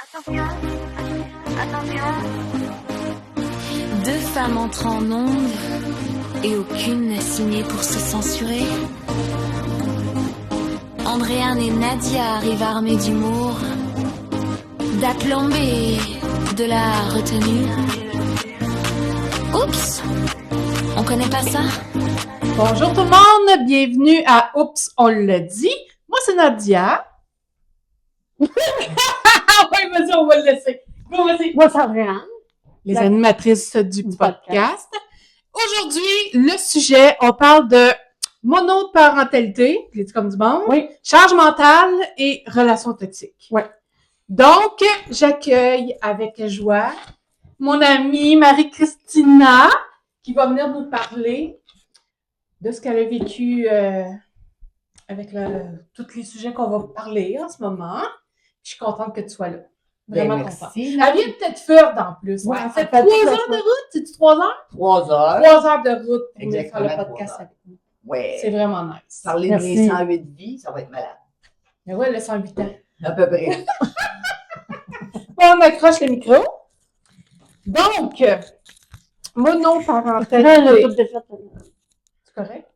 Attention, attention. Deux femmes entrent en onde et aucune n'a signé pour se censurer. Andréane et Nadia arrivent armées d'humour, d'aplomb et de la retenue. Oups, on connaît pas ça? Bonjour tout le monde, bienvenue à Oups, on l'a dit. Moi, c'est Nadia. Oui, vas-y, on va le laisser. Go, vas-y. Moi, c'est Andréane. Les animatrices du podcast. Aujourd'hui, le sujet, on parle de monoparentalité, je l'ai dit comme du monde, Oui. charge mentale et relations toxiques. Ouais. Donc, j'accueille avec joie mon amie Marie-Christina qui va venir nous parler de ce qu'elle a vécu avec tous les sujets qu'on va parler en ce moment. Je suis contente que tu sois là. Vraiment contente. Elle vient peut-être Furde en plus. Ouais, En fait, elle fait 3 toute la heures de route. C'est-tu 3 heures? 3 heures. 3 heures de route pour venir faire Exactement, le podcast 3 heures. avec nous. Ouais. C'est vraiment nice. Parler Merci. des 108 vies, ça va être malade. Mais ouais, le 108 ans. À peu près. On accroche le micro. Donc, monoparentalité. Le tout défait. C'est correct?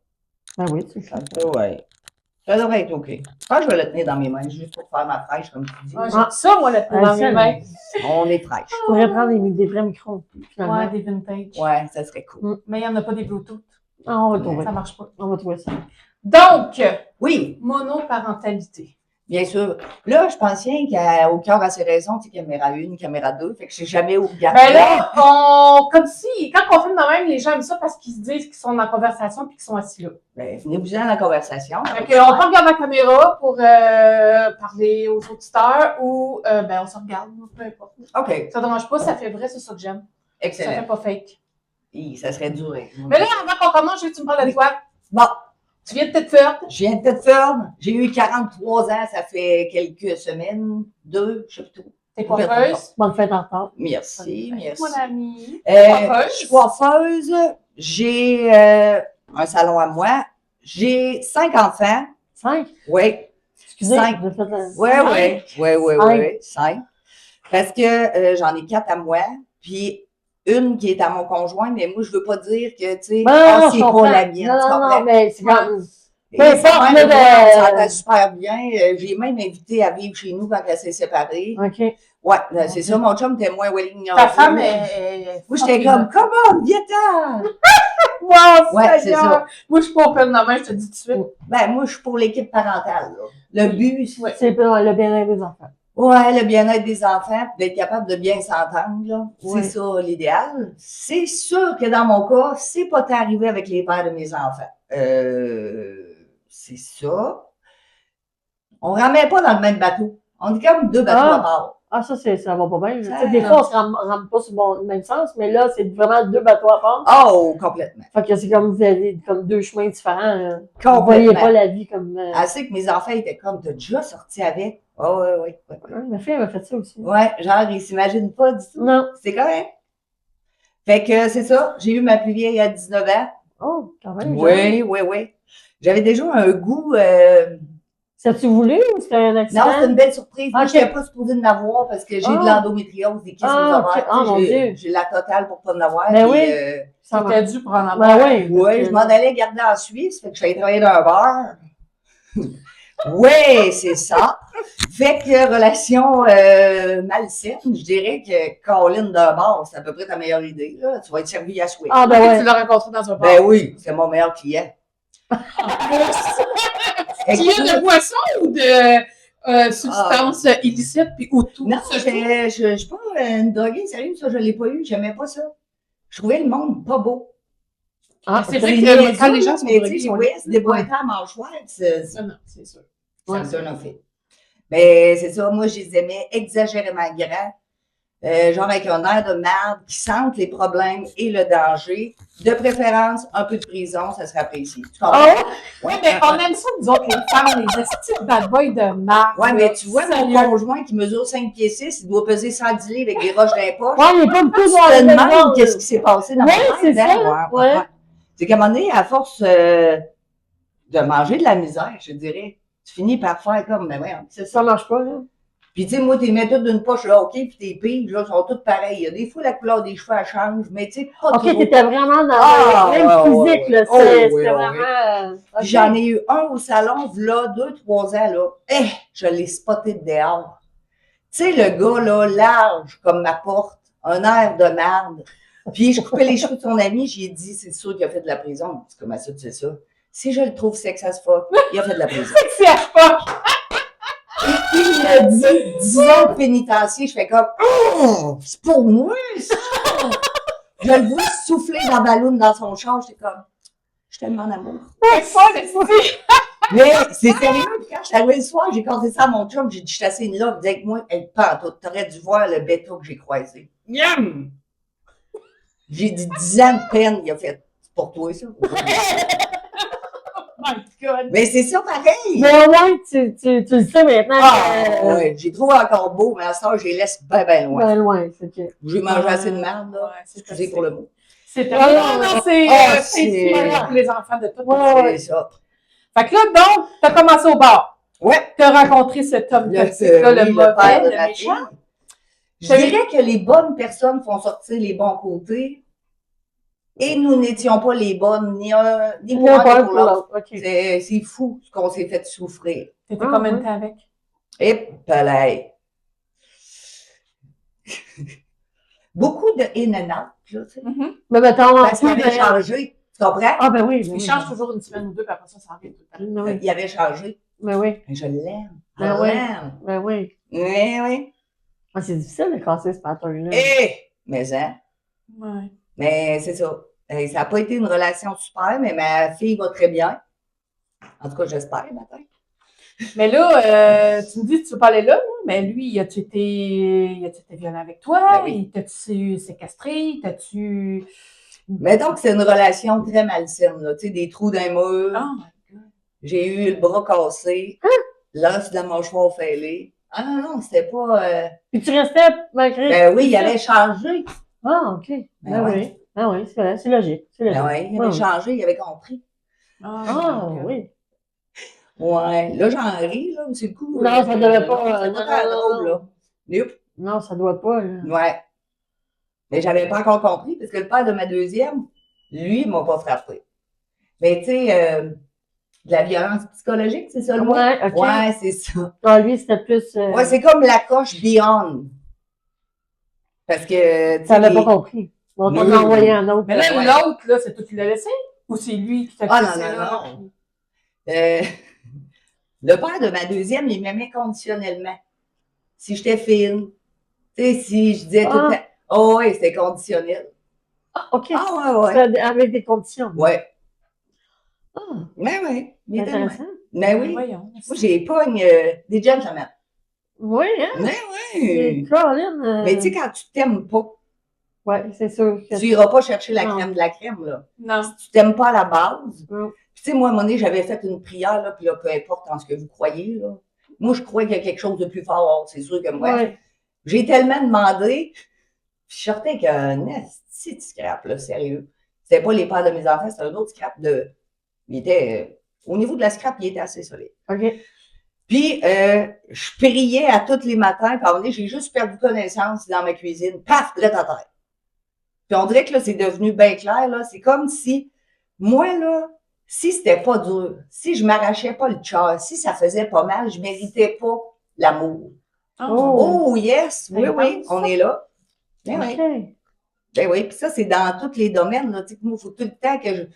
Ben oui, c'est ça. Ouais. Ça devrait être OK. Je pense que je vais le tenir dans mes mains, juste pour faire ma fraîche, comme tu dis. Ouais, j'aime ça, moi, le tenir dans mes mains. On est fraîche. Je pourrais prendre des vrais micros, finalement. Ouais, des vintage. Ouais, ça serait cool. Mais il n'y en a pas des Bluetooth. Ah, on va trouver. Ça marche pas. On va trouver ça. Donc, Oui, monoparentalité. bien sûr. Là, je pense bien qu'au cœur à ses raisons, tu sais, caméra 1, caméra 2, fait que je sais jamais où regarder. Ben là, comme si, quand on filme de même, les gens aiment ça parce qu'ils se disent qu'ils sont en conversation puis qu'ils sont assis là. Ben, venez-vous dans la conversation. Fait qu'on peut regarder la caméra pour parler aux auditeurs ou ben on se regarde, peu importe. OK, Ça ne dérange pas, ça fait vrai, c'est ça que j'aime. Ça fait excellent. pas fake. Ça serait dur. Mais là, avant qu'on commence, je veux que tu me parles de quoi? Bon, Tu viens de Thetford? je viens de Thetford. J'ai eu 43 ans, ça fait quelques semaines, 2, je sais pas tout. T'es coiffeuse? Bonne fête en retard. Merci, merci. Mon amie. Je Coiffeuse? suis coiffeuse. J'ai un salon à moi. J'ai 5 enfants. 5? Oui. Excusez, 5. j'ai fait la... Oui. 5. Parce que j'en ai 4 à moi. Puis une qui est à mon conjoint, mais moi, je veux pas dire que, tu sais, Non, c'est je pas comprends. la mienne. tu Non, comprends? mais c'est comme... Et peu importe, ça, là, ouais, ça de- va super bien. J'ai même invité à vivre chez nous quand elle s'est séparée. OK. Ouais, c'est ça. Mon chum était moins willing. Ta femme est. Moi, j'étais comme, comment, viens-t'en! Wow, Ouais, c'est Seigneur. ça. Moi, je suis pas open de main, je te dis tout de suite. Ben, moi, je suis pour l'équipe parentale, là. Le but, c'est Ouais. C'est pour le bien-être des enfants. ouais, le bien-être des enfants, puis d'être capable de bien s'entendre, là. Ouais. C'est ça, l'idéal. C'est sûr que dans mon cas, c'est pas tant arrivé avec les pères de mes enfants. C'est ça. On ramène pas dans le même bateau. On est comme 2 bateaux Ah. à part. Ah, ça va pas bien. Ça- Tu sais, des fois, on se rame pas sur le même sens, mais là, c'est vraiment 2 bateaux à part. Oh, complètement. Fait que c'est comme vous avez comme 2 chemins différents. Là. Vous voyez Complètement. pas la vie comme... Assez que mes enfants étaient comme, t'as déjà sorti avec? Oh, ouais. Ma fille, elle m'a fait ça aussi. Ouais, genre, ils s'imaginent pas du tout. Non. C'est correct. Fait que c'est ça. J'ai eu ma plus vieille à 19 ans. Oh, quand même. Oui. J'avais déjà un goût. As-tu voulu ou c'était un accident? Non, c'est une belle surprise. Moi, Ok. je n'étais pas supposée de l'avoir parce que j'ai de l'endométriose, des kystes aux Ah, ovaires. ok. Ah, mon Dieu. J'ai la totale pour pas en avoir. Ben puis, oui. Ça C'était dû pour en avoir. Ben oui. ouais, je m'en allais garder en Suisse, fait que je suis allée travailler dans un bar. Oui, c'est ça. Fait que relation malsaine, je dirais que Colin d'un bar, c'est à peu près ta meilleure idée. Là. Tu vas être servi à souhait. Ah, ben Tu ouais. l'as rencontré dans un bar. Ben oui, c'est mon meilleur client. Client de boisson ou de substances illicites puis ou tout? Non, ça, je suis pas une droguée, sérieux, ça, je l'ai pas eu, j'aimais pas ça. Je trouvais le monde pas beau. Ah, c'est C'est vrai niaiseux, que quand les gens sont mais drogués, tu sais, ils sont oui, c'est des boîtiers à mâchoire, ça non, c'est sûr. me donne un fait. Mais c'est ça, moi, je les aimais exagérément grands, genre avec un air de merde, qui sentent les problèmes et le danger. De préférence, un peu de prison, ça serait apprécié. Tu comprends? Ah oui, mais on aime ça, nous autres, les femmes, les estis de bad boys de marde. Ouais, mais tu vois, mon Sérieux. conjoint qui mesure 5 pieds 6, il doit peser 110 livres avec des roches dans les poches. Ouais, il est pas beaucoup Tu dans te le même demandes genre, qu'est-ce qui s'est passé dans Ouais, ma c'est tête, ça, hein? ouais. C'est qu'à un moment donné, à force de manger de la misère, je dirais, tu finis par faire comme, mais ouais, c'est ça. Ça marche pas, là. Puis, tu sais, moi, t'es mets toutes d'une poche là, OK, puis tes piges, là, sont toutes pareilles. Il y a des fois, la couleur des cheveux, elle change, mais tu sais, pas OK, trop. t'étais vraiment dans Ah, le même ouais, physique, là. ouais. Oh, C'était oui, vraiment... Puis OK. j'en ai eu un au salon, là, 2-3 ans, là. Je l'ai spoté de dehors. Tu sais, le gars, là, large comme ma porte, un air de merde. Puis je coupais les cheveux de son ami, j'ai dit, c'est sûr qu'il a fait de la prison. Il dit, comment ça, tu sais ça? Si je le trouve sexe as fuck, il a fait de la prison. C'est à fuck! Et il m'a dit 10 ans de pénitencier. Je fais comme, oh, c'est pour moi, ça! Je le vois souffler dans la ballon dans son char. J'étais comme, je suis tellement en amour. C'est pas le style! Mais c'est sérieux, puis quand je suis arrivée le soir, j'ai conté ça à mon chum, j'ai dit, je suis assez une là, dis avec moi, elle part, t'aurais dû voir le bêta que j'ai croisé. Miam! J'ai dit 10 ans de peine, il a fait, c'est pour toi ça? Oh my God! Mais c'est ça pareil! Mais au moins, tu le sais maintenant. Ah, ouais, j'ai trouvé encore beau, mais à ça, je les laisse bien loin. Ben loin, c'est que... J'ai mangé assez de merde, là. Ouais, c'est Excusez pour le mot. C'est Ah, non, non, c'est ah, c'est pour les enfants de tout. C'est ça. Fait que là, donc, t'as commencé au bar. Ouais. T'as rencontré cet homme toxique-là, Oui, le le mauvais, père de le ma méchant. fille. Je dirais que les bonnes personnes font sortir les bons côtés. Et nous n'étions pas les bonnes, ni pour Non, un pas ni un pour pour l'autre. l'autre. OK. C'est fou ce qu'on s'est fait souffrir. T'étais Ah, combien de ouais. temps avec? Et palais. Beaucoup de in and out, là, tu sais. Mais mettons... Parce qu'il oui, avait changé. Tu comprends? Ah, ben oui. Ben Il oui. change toujours une semaine ou deux, puis après ça, ça arrive tout le temps. Ben oui. Il avait changé. Ben oui. Mais je l'aime. Je Ben oui. l'aime. Ben oui. Oui, oui. Ah, c'est difficile de casser ce pattern-là. Mais hein. Ouais. Mais c'est ça. Ça n'a pas été une relation super, mais ma fille va très bien. En tout cas, j'espère, matin. Mais là, tu me dis que tu veux pas aller là, mais lui, as-tu été violent avec toi? Ben oui. T'as-tu séquestré? T'as-tu... Mettons que c'est une relation très malsaine, là. Tu sais, des trous dans les murs. Oh my God. J'ai eu le bras cassé. L'os de la mâchoire fêlée. Ah non, non, c'était pas... Puis tu restais malgré... Ben oui, il tout ça? avait changé. Ah, OK. Ben ouais. oui. Ah oui, c'est vrai, c'est logique. C'est logique. Ben oui, il avait changé, il avait compris. Oh Ah, my God. oui. Ouais, là, j'en ris, là, mais c'est le coup. Non, ça devait pas, Non, c'est non, pas très non, drôle, non. là. Nope. Non, ça doit pas, là. Ouais. Mais j'avais pas encore compris, parce que le père de ma deuxième, lui, il m'a pas frappé. Mais tu sais, de la violence psychologique, c'est ça le mot? Ouais, OK. Ouais, c'est ça. Ah, lui, c'était plus... Ouais, c'est comme la coche beyond. Parce que, tu sais, T'avais les- pas compris. On t'en Oui. a envoyé un autre. Mais là, Ouais. l'autre, là, c'est toi qui l'as laissé? Ou c'est lui qui t'a Ah, laissé non, là? non. Euh, le père de ma deuxième, il m'aimait conditionnellement. Si j'étais fine, tu sais, si je disais tout le temps, oh ouais, c'était conditionnel. Ah, OK. Ah ouais, ouais. C'était avec des conditions. Ouais. Ah, Mais oui, c'est mais tellement. intéressant. Mais oui. Voyons. Moi, j'ai pas des gentlemen. Oui, hein? Mais C'est oui. Caroline. Mais tu sais, quand tu t'aimes pas, Ouais, c'est sûr. Que tu iras pas chercher la Non. crème de la crème, là. Non. Si tu t'aimes pas à la base. Non. Puis, tu sais, moi, à un moment donné, j'avais fait une prière, là, puis là, peu importe en ce que vous croyez, là. Moi, je crois qu'il y a quelque chose de plus fort. C'est sûr que moi, Ouais. j'ai tellement demandé, puis je sortais avec un esti de scrap, là, sérieux. C'était pas les pères de mes enfants, c'était un autre scrap de... Il était... au niveau de la scrap, il était assez solide. OK. Puis, je priais à tous les matins, puis à un moment donné, j'ai juste perdu connaissance dans ma cuisine. Paf, là, ta tête. Puis on dirait que là, c'est devenu bien clair, là. C'est comme si, moi, là, si c'était pas dur, si je m'arrachais pas le cœur, si ça faisait pas mal, je méritais pas l'amour. Oh. Oh, yes! Oui, oui, Intense, on ça. est là. Ben OK. oui. Ben oui, puis ça, c'est dans tous les domaines, là. Tu sais, moi, il faut tout le temps que je... Tu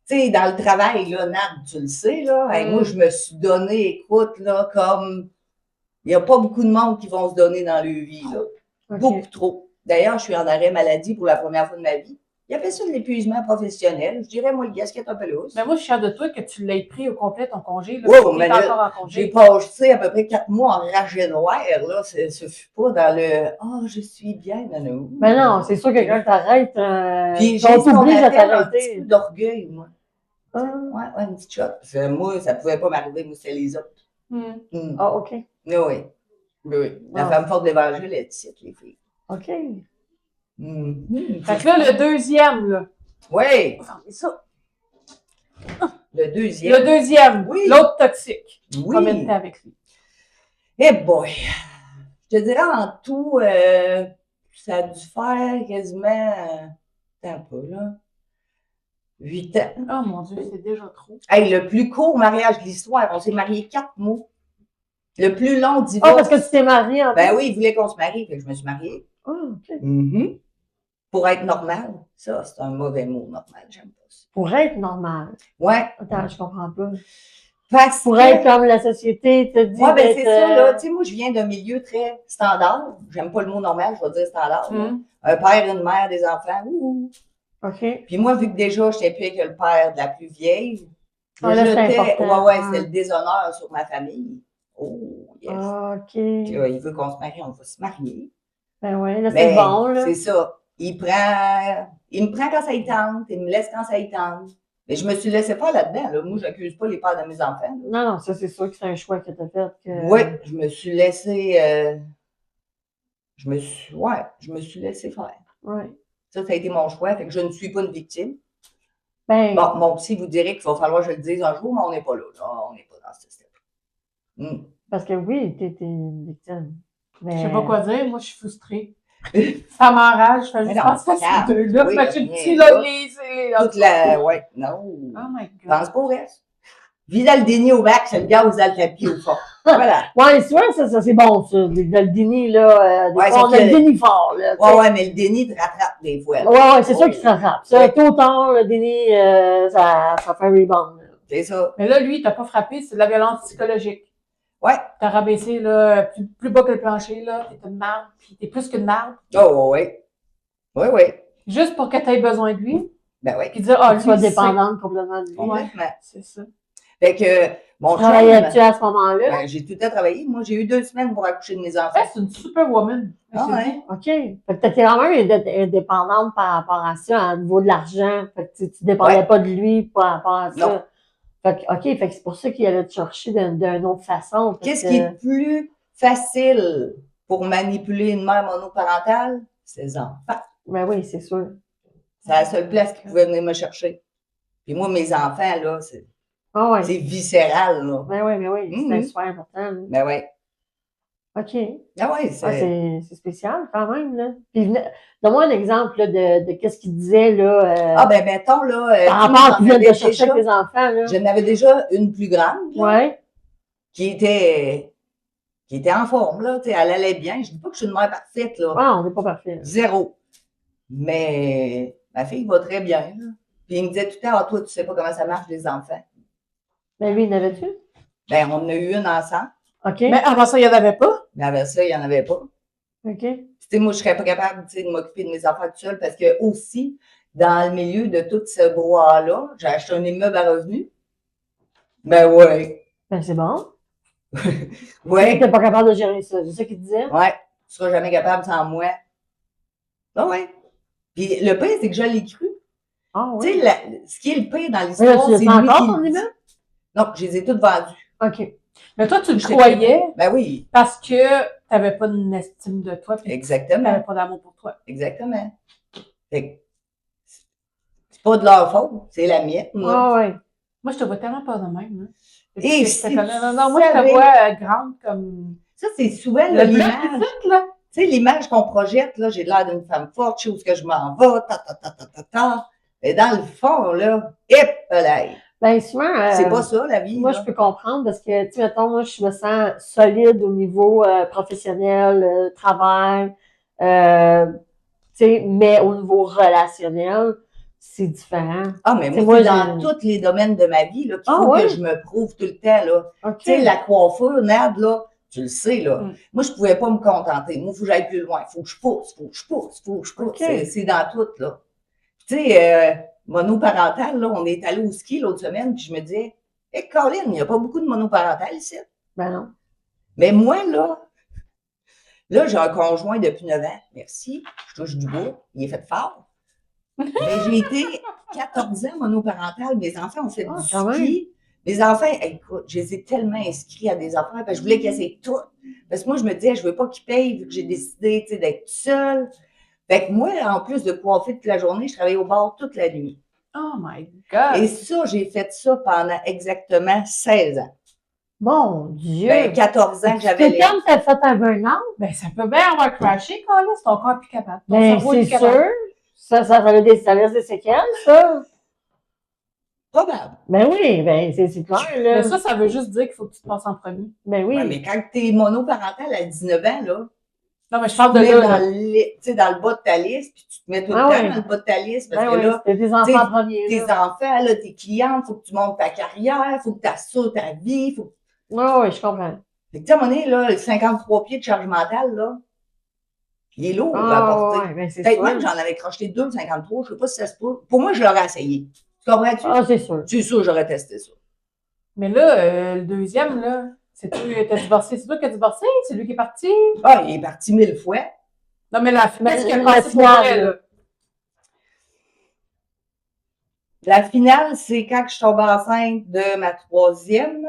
sais, dans le travail, là, Nad, tu le sais, là. Hey, moi, je me suis donné, écoute, là, comme... Il n'y a pas beaucoup de monde qui vont se donner dans leur vie, là. OK. Beaucoup trop. D'ailleurs, je suis en arrêt maladie pour la première fois de ma vie. Il a fait ça de l'épuisement professionnel. Je dirais, moi, le gasket un peu lousse. Mais moi, je suis fière de toi que tu l'aies pris au complet, ton congé. Là, Ouais, tu mais es là, encore en J'ai congé. passé à peu près 4 mois en rage noire, là. Ce fut pas dans le « Ah, je suis bien, nanou ». Mais non, c'est sûr que quand t'arrêtes, Puis j'ai on ce qu'on t'oblige à appelle un petit t'arrêter. peu d'orgueil, moi. Ah. Ouais, une petite shot. Parce que moi, ça pouvait pas m'arriver, moi, c'est les autres. Hmm. Ah, OK. Oui, oui. Oui. La Ah. femme forte de l'évangile, elle cite les filles. OK. Fait que là, le deuxième, là. Oui, Fermez ça. le deuxième. Le deuxième, Oui. l'autre toxique. Oui. Combien de temps avec lui? Eh boy! Je te dirais en tout, ça a dû faire quasiment, un peu, là, 8 ans. Oh mon Dieu, c'est déjà trop. Hey, le plus court mariage de l'histoire, on s'est mariés 4 mois. Le plus long Ah, divorce. parce que tu t'es mariée en Ben oui, il voulait qu'on se marie, fait que je me suis mariée. Ah, OK. Mhm. Pour être normal. Ça, c'est un mauvais mot, normal, j'aime pas ça. Pour être normal. Ouais. Attends, je comprends pas. Parce Pour que... être comme la société te dit Ouais, ben d'être, c'est ça, là. Tu sais, moi, je viens d'un milieu très standard. J'aime pas le mot normal, je vais dire standard. Là. Un père, une mère, des enfants. Ouh. OK. Puis moi, vu que déjà, je n'étais plus avec le père de la plus vieille, Ah, là, c'est important. ouais, c'est le déshonneur sur ma famille. Oh, yes. Ah, OK. Puis là, il veut qu'on se marie, on va se marier. Ben ouais, là, Mais c'est bon, là. c'est ça. Il me prend quand ça y tente, il me laisse quand ça y tente. Mais je me suis laissé faire là-dedans. Là. Moi, j'accuse pas les pères de mes enfants. Là. Non, non, ça, c'est sûr que c'est un choix que tu as fait. Que... Oui, je me suis laissé. Je me suis laissé faire. Ouais. Ça a été mon choix. Fait que je ne suis pas une victime. Ben, Bon, mon psy vous dirait qu'il va falloir que je le dise un jour, mais on n'est pas là. On n'est pas dans ce step. parce que oui, tu étais une victime. Mais... Je sais pas quoi dire, moi je suis frustrée. Ça m'enrage, je fais Mais juste non, penser à regarde. ces deux-là. Oui, Fait que rien petit, là. là, Toute la. Ouais, non. Oh my God. Pense pas au reste. Vis dans le déni au bac, c'est le gaz dans le tapis au fond. Voilà. Ouais, c'est vrai, ça c'est bon, ça. Le déni, là. Ouais, on sauf a que- le déni fort, là. tu sais. Ouais, mais le déni te rattrape des fois. là. Ouais, c'est sûr Oui. qu'il se rattrape. Ça, Oui. tôt ou tard, le déni, ça fait un rebound. Là. C'est ça. Mais là, lui, il t'a pas frappé, c'est de la violence psychologique. Ouais. T'as rabaissé là, plus bas que le plancher, là. T'es une marde, puis t'es plus qu'une marde. Oh, oui. Oui, oui. Juste pour que t'aies besoin de lui. Ben oui. Puis dire, ah, Tu lui, sois c'est- dépendante complètement de lui. Complètement. C'est ça. Fait que, mon chum, Travaillais-tu à ce moment-là? ben, j'ai tout le temps travaillé. Moi, j'ai eu 2 semaines pour accoucher de mes enfants. Elle, c'est une superwoman. Ah, ouais. OK. Fait que t'étais quand même indépendante par rapport à ça, au niveau de l'argent. Fait que tu dépendais Ouais. pas de lui par rapport à ça. Non. Fait que, OK, fait que c'est pour ça qu'il allait te chercher d'une autre façon. parce Qu'est-ce que- qui est plus facile pour manipuler une mère monoparentale? Ses enfants. Ben oui, c'est sûr. C'est la seule place qui pouvait venir me chercher. Puis moi, mes enfants, là, Ah ouais. c'est viscéral, là. Ben oui, Mhm. c'était super important. là. Ben ouais. OK. Ah ouais, Ah, c'est spécial quand même, là. Puis, donne-moi un exemple là, de qu'est-ce qu'il disait, là. Ah ben, mettons, là, par tu sais, rapport à j'en tu viens avais de chercher déjà- avec tes enfants, là. J'en avais déjà une plus grande, là, Ouais. qui était en forme, là, tu sais, elle allait bien. Je dis pas que je suis une mère parfaite, là. Ah, on n'est pas parfait. là. 0. Mais ma fille va très bien, là. Puis il me disait tout le temps, ah, toi, tu sais pas comment ça marche, les enfants. Ben lui, il n'avait-tu? Ben, on en a eu une ensemble, OK. Mais avant ça, il n'y en avait pas. mais avec ça, il n'y en avait pas. OK. Tu sais, moi, je serais pas capable, tu sais, de m'occuper de mes enfants toute seule parce que aussi, dans le milieu de tout ce brouhaha-là, j'ai acheté un immeuble à revenus. Ben ouais. Ben c'est bon. Ouais. Tu n'étais pas capable de gérer ça. C'est ça qu'il disait? Ouais. Tu seras jamais capable sans moi. Ben ouais. Puis le pire, c'est que je l'ai cru. Ah Tu oui. sais, ce qui est le pire dans Là, l'histoire, tu c'est l'as lui encore, qui ton le dit. immeuble? Non, je les ai toutes vendues. OK. Mais toi, tu le J'étais croyais Ben oui, parce que tu n'avais pas une de toi, puis tu exactement. n'avais pas d'amour pour toi. Exactement. Fait que c'est pas de leur faute, c'est la mienne. là. Ah ouais. Moi, je te vois tellement pas de même. Hein. Et Je si te connais. tu Non, moi, je te savais- vois grande comme. Ça, c'est souvent là, Le bleu l'image. petit, là. Tu sais, l'image qu'on projette, là, j'ai l'air d'une femme forte, je sais où est-ce que je m'en vais, ta. Mais dans le fond, là, là, Ben souvent, c'est pas ça, la vie. moi, là. je peux comprendre parce que, tu sais, mettons, moi, je me sens solide au niveau professionnel, travail, tu sais, mais au niveau relationnel, c'est différent. Ah, mais C'est moi, moi, c'est dans j'ai- tous les domaines de ma vie, là, qu'il Ah, faut ouais? que je me prouve tout le temps, là. OK. Tu sais, la coiffure, Nad, là, tu le sais, là. Mm. Moi, je pouvais pas me contenter. Moi, il faut que j'aille plus loin. Il faut que je pousse, il faut que je pousse, il faut que je pousse. OK. C'est dans tout, là. Tu sais, monoparental, là, on est allé au ski l'autre semaine, puis je me disais, hé, Colin, il n'y a pas beaucoup de monoparental ici. Ben non. Mais moi, là, j'ai un conjoint depuis 9 ans. Merci. Je touche du bois. Il est fait fort. Mais j'ai été 14 ans monoparental. Mes enfants ont fait Ah, du quand ski. Mes enfants, écoute, je les ai tellement inscrits à des affaires parce que je voulais qu'ils essaient tout. Parce que moi, je me disais, je veux pas qu'ils payent vu que j'ai décidé, tu sais, d'être seule. Fait que moi, en plus de coiffer toute la journée, je travaillais au bar toute la nuit. Oh my God. Et ça, j'ai fait ça pendant exactement 16 ans. Mon Dieu! Ben, 14 ans que j'avais Tout les... comme t'as fait un burn-out? Ben, ça peut bien avoir crashé, quand là, c'est ton corps plus capable. Ton Ben, cerveau est c'est plus capable. sûr. Ça laisse des séquelles, ça. Probable. Ben oui, ben, c'est clair, là. Mais ça veut juste dire qu'il faut que tu te passes en premier. Ben oui. Ouais, mais quand t'es monoparental à 19 ans, là, Non, mais je parle tu de te mets là. tu sais, dans le bas de ta liste, puis tu te mets tout le Ah temps ouais. dans le bas de ta liste, parce Ben que oui, là, c'était tes t'sais, enfants en premier, tes là. enfants, là, tes clientes, faut que tu montes ta carrière, faut que tu assures ta vie, faut... Oui, je comprends. Fait que, tu sais, à un moment donné, là, le 53 pieds de charge mentale, là, il est lourd à Ah, porter. ouais, ben, c'est Peut-être sûr. même j'en avais crocheté 2 de 53, je sais pas si ça se peut. Pour moi, je l'aurais essayé. Tu comprends-tu? Ah, c'est sûr. C'est sûr, j'aurais testé ça. Mais là, le deuxième, là, c'est toi, t'as divorcé. C'est toi qui as divorcé? C'est lui qui est parti? Ah, il est parti 1000 fois. Non, mais la Mais qu'est-ce qui a la passé pour finale, vrai, là. là? La finale, c'est quand je suis tombée enceinte de ma troisième.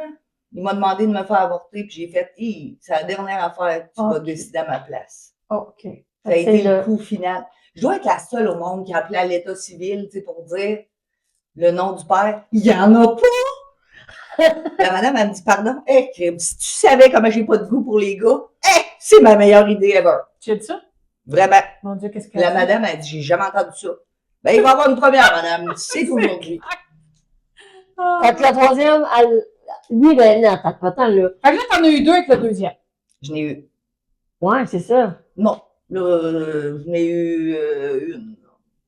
Il m'a demandé de me faire avorter, puis j'ai fait, c'est la dernière affaire que tu vas Ok. décider à ma place. Oh, OK. Ça a C'est été le le- coup final. Je dois être la seule au monde qui a appelé à l'état civil, tu sais, pour dire le nom du père. Il y en a pas! La madame, elle me dit, pardon, crime, si tu savais comment j'ai pas de goût pour les gars, c'est ma meilleure idée ever. Tu as dit ça? Vraiment. Mon Dieu, qu'est-ce qu'elle La a dit? madame, elle dit, j'ai jamais entendu ça. Ben, il va y avoir une première, madame. C'est aujourd'hui. Ah. Fait que la troisième, lui, ben, non, t'as pas tant, là. Fait que là, t'en as eu deux avec le deuxième. Je n'ai eu. Ouais, c'est ça. Non. Là, je n'ai eu une.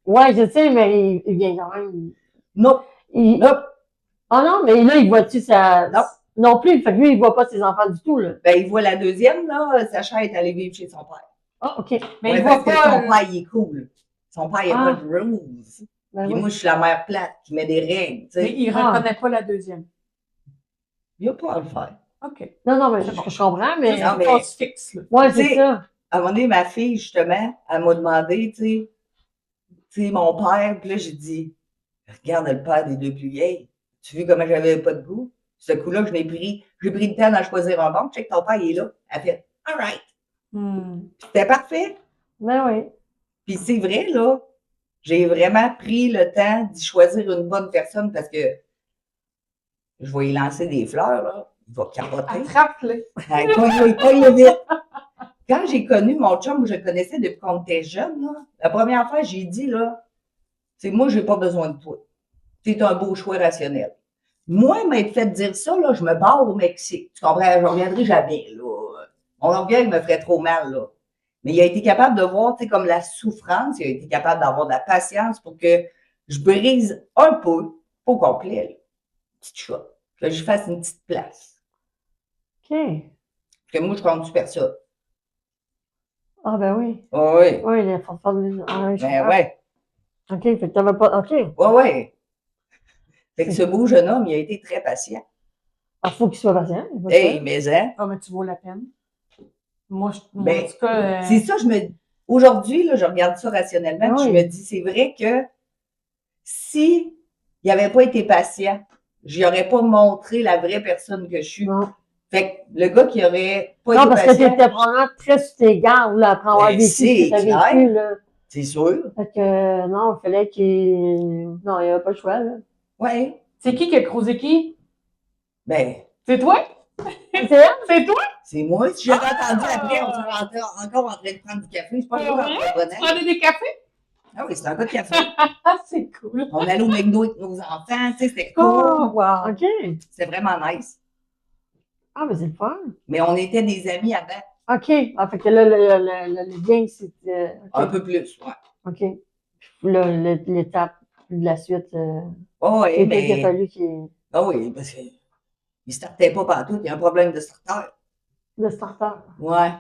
Ouais, je sais, mais il vient quand même. Non. Il... Non. Ah non, mais là, il voit-tu sa. Non. Non plus. Fait que lui, il voit pas ses enfants du tout, là. Ben, il voit la deuxième, là. Sacha est allé vivre chez son père. Ah, OK. Mais Ouais, il voit parce que pas. son père, il est cool. Son père, il a Ah. pas de rules. Ben Puis oui. moi, je suis la mère plate qui met des règles, tu Mais sais. il Ah. reconnaît pas la deuxième. Il n'y a pas à le faire. OK. Non, mais je comprends, mais. Juste Non, pour mais- qu'on se fixe, là. Ouais, Tu sais, c'est ça. À un moment donné, ma fille, justement, elle m'a demandé, tu sais, mon père, puis là, j'ai dit, regarde le père des deux plus vieilles. Tu vois comment j'avais pas de goût? Ce coup-là, j'ai pris le temps d'en choisir un bon. Check, ton père, il est là. Elle fait, all right. C'était parfait. Ben oui. Puis c'est vrai, là, j'ai vraiment pris le temps d'y choisir une bonne personne parce que je vais y lancer des fleurs, là. Il va capoter. Attrape-le. Cogne vite. Quand j'ai connu mon chum, je le connaissais depuis qu'on était jeune, là, la première fois, j'ai dit, là, c'est moi, j'ai pas besoin de toi. C'est un beau choix rationnel. Moi, m'être fait dire ça, là, je me barre au Mexique. Tu comprends? Je reviendrai jamais, là. Mon orgueil me ferait trop mal, là. Mais il a été capable de voir, tu sais, comme la souffrance, il a été capable d'avoir de la patience pour que je brise un peu, pas au complet, là. Petite chose. Que je fasse une petite place. OK. Parce que moi, je compte super ça. Ah, ben oui. Oui. Oui, il faut faire des. Ah, oui, je Ben comprends. ouais. OK, fait que t'avais pas. OK. Ouais. Fait que ce beau jeune homme, il a été très patient. Alors, faut qu'il soit patient. il est pas Hey, sûr. mais hein? Ah, mais tu vaux la peine. Moi, Ben, en tout cas, C'est ça, aujourd'hui, là, je regarde ça rationnellement, puis je Oui. me dis, c'est vrai que si il n'avait pas été patient, je lui aurais pas montré la vraie personne que je suis. Non. Fait que le gars qui aurait pas Non, été parce que patient, t'étais probablement très sur tes gardes, là, après avoir Ben, vécu ce que c'est t'as clair. vécu, là. c'est sûr. Fait que, non, il fallait qu'il. Non, il n'y avait pas le choix, là. Ouais. c'est qui a creusé qui? Ben, C'est toi? C'est elle? C'est toi? c'est moi. Si j'avais entendu après, on serait encore en train de prendre du café. C'est pas Ah le ouais? entrepreneur. Prenez des cafés? Ah oui, c'est un gars de café. Ah, c'est cool. On allait au McDo avec nos enfants, tu sais, c'était cool. Oh, wow. OK. C'était vraiment nice. Ah, mais c'est le fun. Mais on était des amis avant. OK. Ah, fait que là, le lien, c'était. Un OK. peu plus, ouais. OK. Là, l'étape de la suite, Oh, ouais, il a mais. fallu qu'il. Ah oui, parce qu'il ne startait pas partout. Il y a un problème de starter. Le starter. Ouais.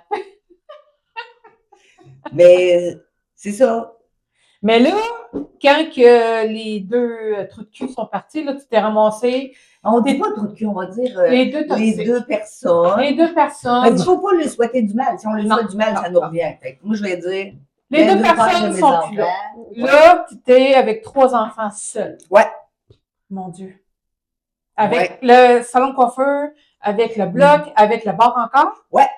Mais c'est ça. Mais là, quand que les deux trous de cul sont partis, là, tu t'es ramassé On dit pas trop de cul, on va dire les deux les toxiques. deux personnes. Les deux personnes. Il ne faut pas lui souhaiter du mal. Si on lui Non, souhaite du mal, non, ça nous non. revient. Fait que moi, je vais dire. Les deux pères de personnes mes sont plus là. enfants. Là, tu étais avec 3 enfants seuls. Ouais. Mon Dieu. Avec le salon de coiffeur, avec le bloc, avec le bar encore? Ouais.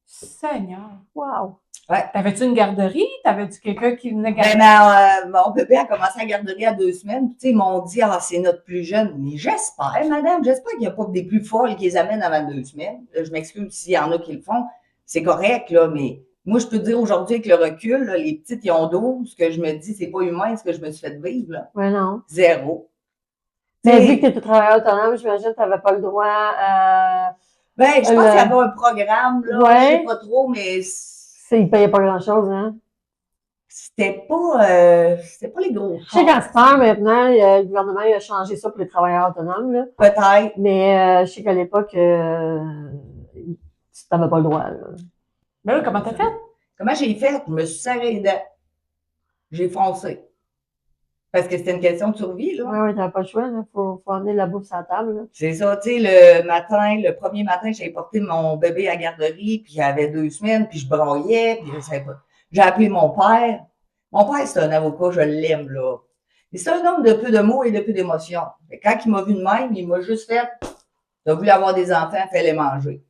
Seigneur. Wow. Ouais. T'avais-tu une garderie? T'avais-tu quelqu'un qui venait garder? Ben, mon bébé a commencé à garderie à 2 semaines. Puis, tu sais, ils m'ont dit, ah, c'est notre plus jeune. Mais j'espère, madame, j'espère qu'il n'y a pas des plus folles qui les amènent avant 2 semaines. Là, je m'excuse s'il y en a qui le font. C'est correct, là, mais moi, je peux te dire aujourd'hui, avec le recul, là, les petites, ils ont 12. Ce que je me dis, c'est pas humain ce que je me suis fait vivre, là. Ouais, non. Zéro. Mais Tu sais, vu que tu étais travailleur autonome, j'imagine que tu n'avais pas le droit à. ben, je pense qu'il y avait un programme, là. Ouais. Je sais pas trop, mais Ils ne payaient pas grand-chose, hein? c'était pas les gros. Je sais qu'à cette heure, maintenant, le gouvernement il a changé ça pour les travailleurs autonomes, là. Peut-être. Mais je sais qu'à l'époque, tu n'avais pas le droit, là. Ben oui, comment t'as fait? Comment j'ai fait? Je me suis serré les dents. J'ai foncé. Parce que c'était une question de survie, là. Oui, tu n'avais pas le choix, là. Faut emmener la bouffe sur la table, là. C'est ça, tu sais, le premier matin, j'avais porté mon bébé à la garderie, puis il avait 2 semaines, puis je broyais, puis je savais pas. J'ai appelé mon père. Mon père, c'est un avocat, je l'aime, là. Et c'est un homme de peu de mots et de peu d'émotions. Quand il m'a vu de même, il m'a juste fait, t'as voulu avoir des enfants, fais-les manger.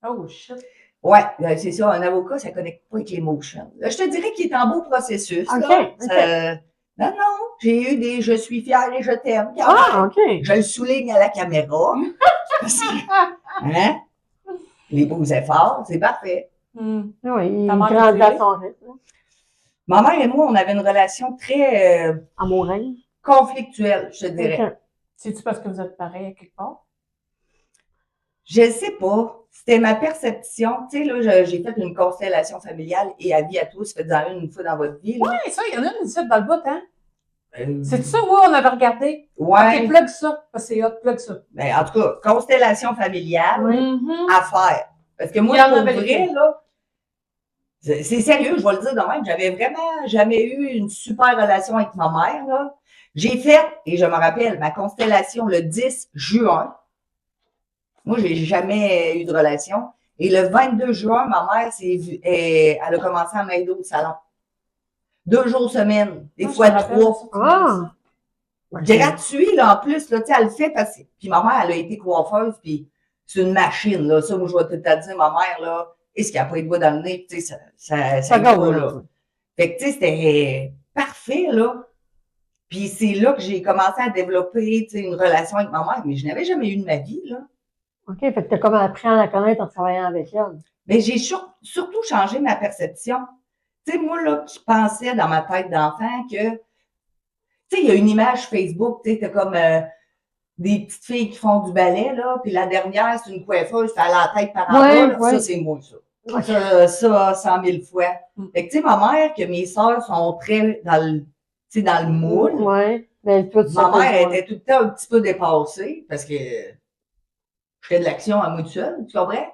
Oh, shit. Ouais, c'est ça, un avocat, ça ne connecte pas avec l'émotion. Je te dirais qu'il est en beau processus, là. OK. Non, j'ai eu des « je suis fière et je t'aime ». Ah, OK. Je le souligne à la caméra. Parce que, hein? Les beaux efforts, c'est parfait. Hmm. Oui, il Ta mère grandit t'a à tué? son rythme, là. Ma mère et moi, on avait une relation très Amoureuse. conflictuelle, je te dirais. OK. C'est-tu parce que vous êtes pareil à quelque part? Je ne sais pas. C'était ma perception. Tu sais, là, j'ai fait une constellation familiale et avis à tous, faites-en une fois dans votre vie. Là. Oui, ça, il y en a une ici dans le bout, hein? Euh, C'est ça, oui, on avait regardé. ouais. OK, plug ça, parce que c'est hot, plug ça. Ben, en tout cas, constellation familiale, Mhm. à faire. Parce que moi, Il y en pour avait vrai, lesquels? là, c'est sérieux, je vais le dire de même, j'avais vraiment jamais eu une super relation avec ma mère, là. J'ai fait, et je me rappelle, ma constellation le 10 juin. Moi, j'ai jamais eu de relation. Et le 22 juin, ma mère elle a commencé à m'aider au salon. 2 jours semaine, des fois 3. Ah! Gratuit, là, en plus, là, tu sais, elle le fait parce que, puis ma mère, elle a été coiffeuse, puis c'est une machine, là. Ça, moi, je vais tout te dire, ma mère, là, est-ce qu'il n'y a pas de bois dans le nez, tu sais, ça va, va, là. Fait que, tu sais, c'était parfait, là. Puis c'est là que j'ai commencé à développer, tu sais, une relation avec ma mère, mais je n'avais jamais eu de ma vie, là. OK, fait que t'as comme appris à la connaître en travaillant avec elle. Mais j'ai surtout changé ma perception. Tu sais, moi, là, qui pensais dans ma tête d'enfant que, tu sais, il y a une image Facebook, tu sais, t'as comme des petites filles qui font du ballet, là, puis la dernière, c'est une coiffeuse, elle a la tête par en bas, là. Ça, c'est moi, ça. Ça, 100 000 fois. Fait que, tu sais, ma mère, que mes sœurs sont très dans le moule. Ouais. Mais toi, tu Ma mère était tout le temps un petit peu dépassée, parce que je fais de l'action à moi toute seule, tu comprends?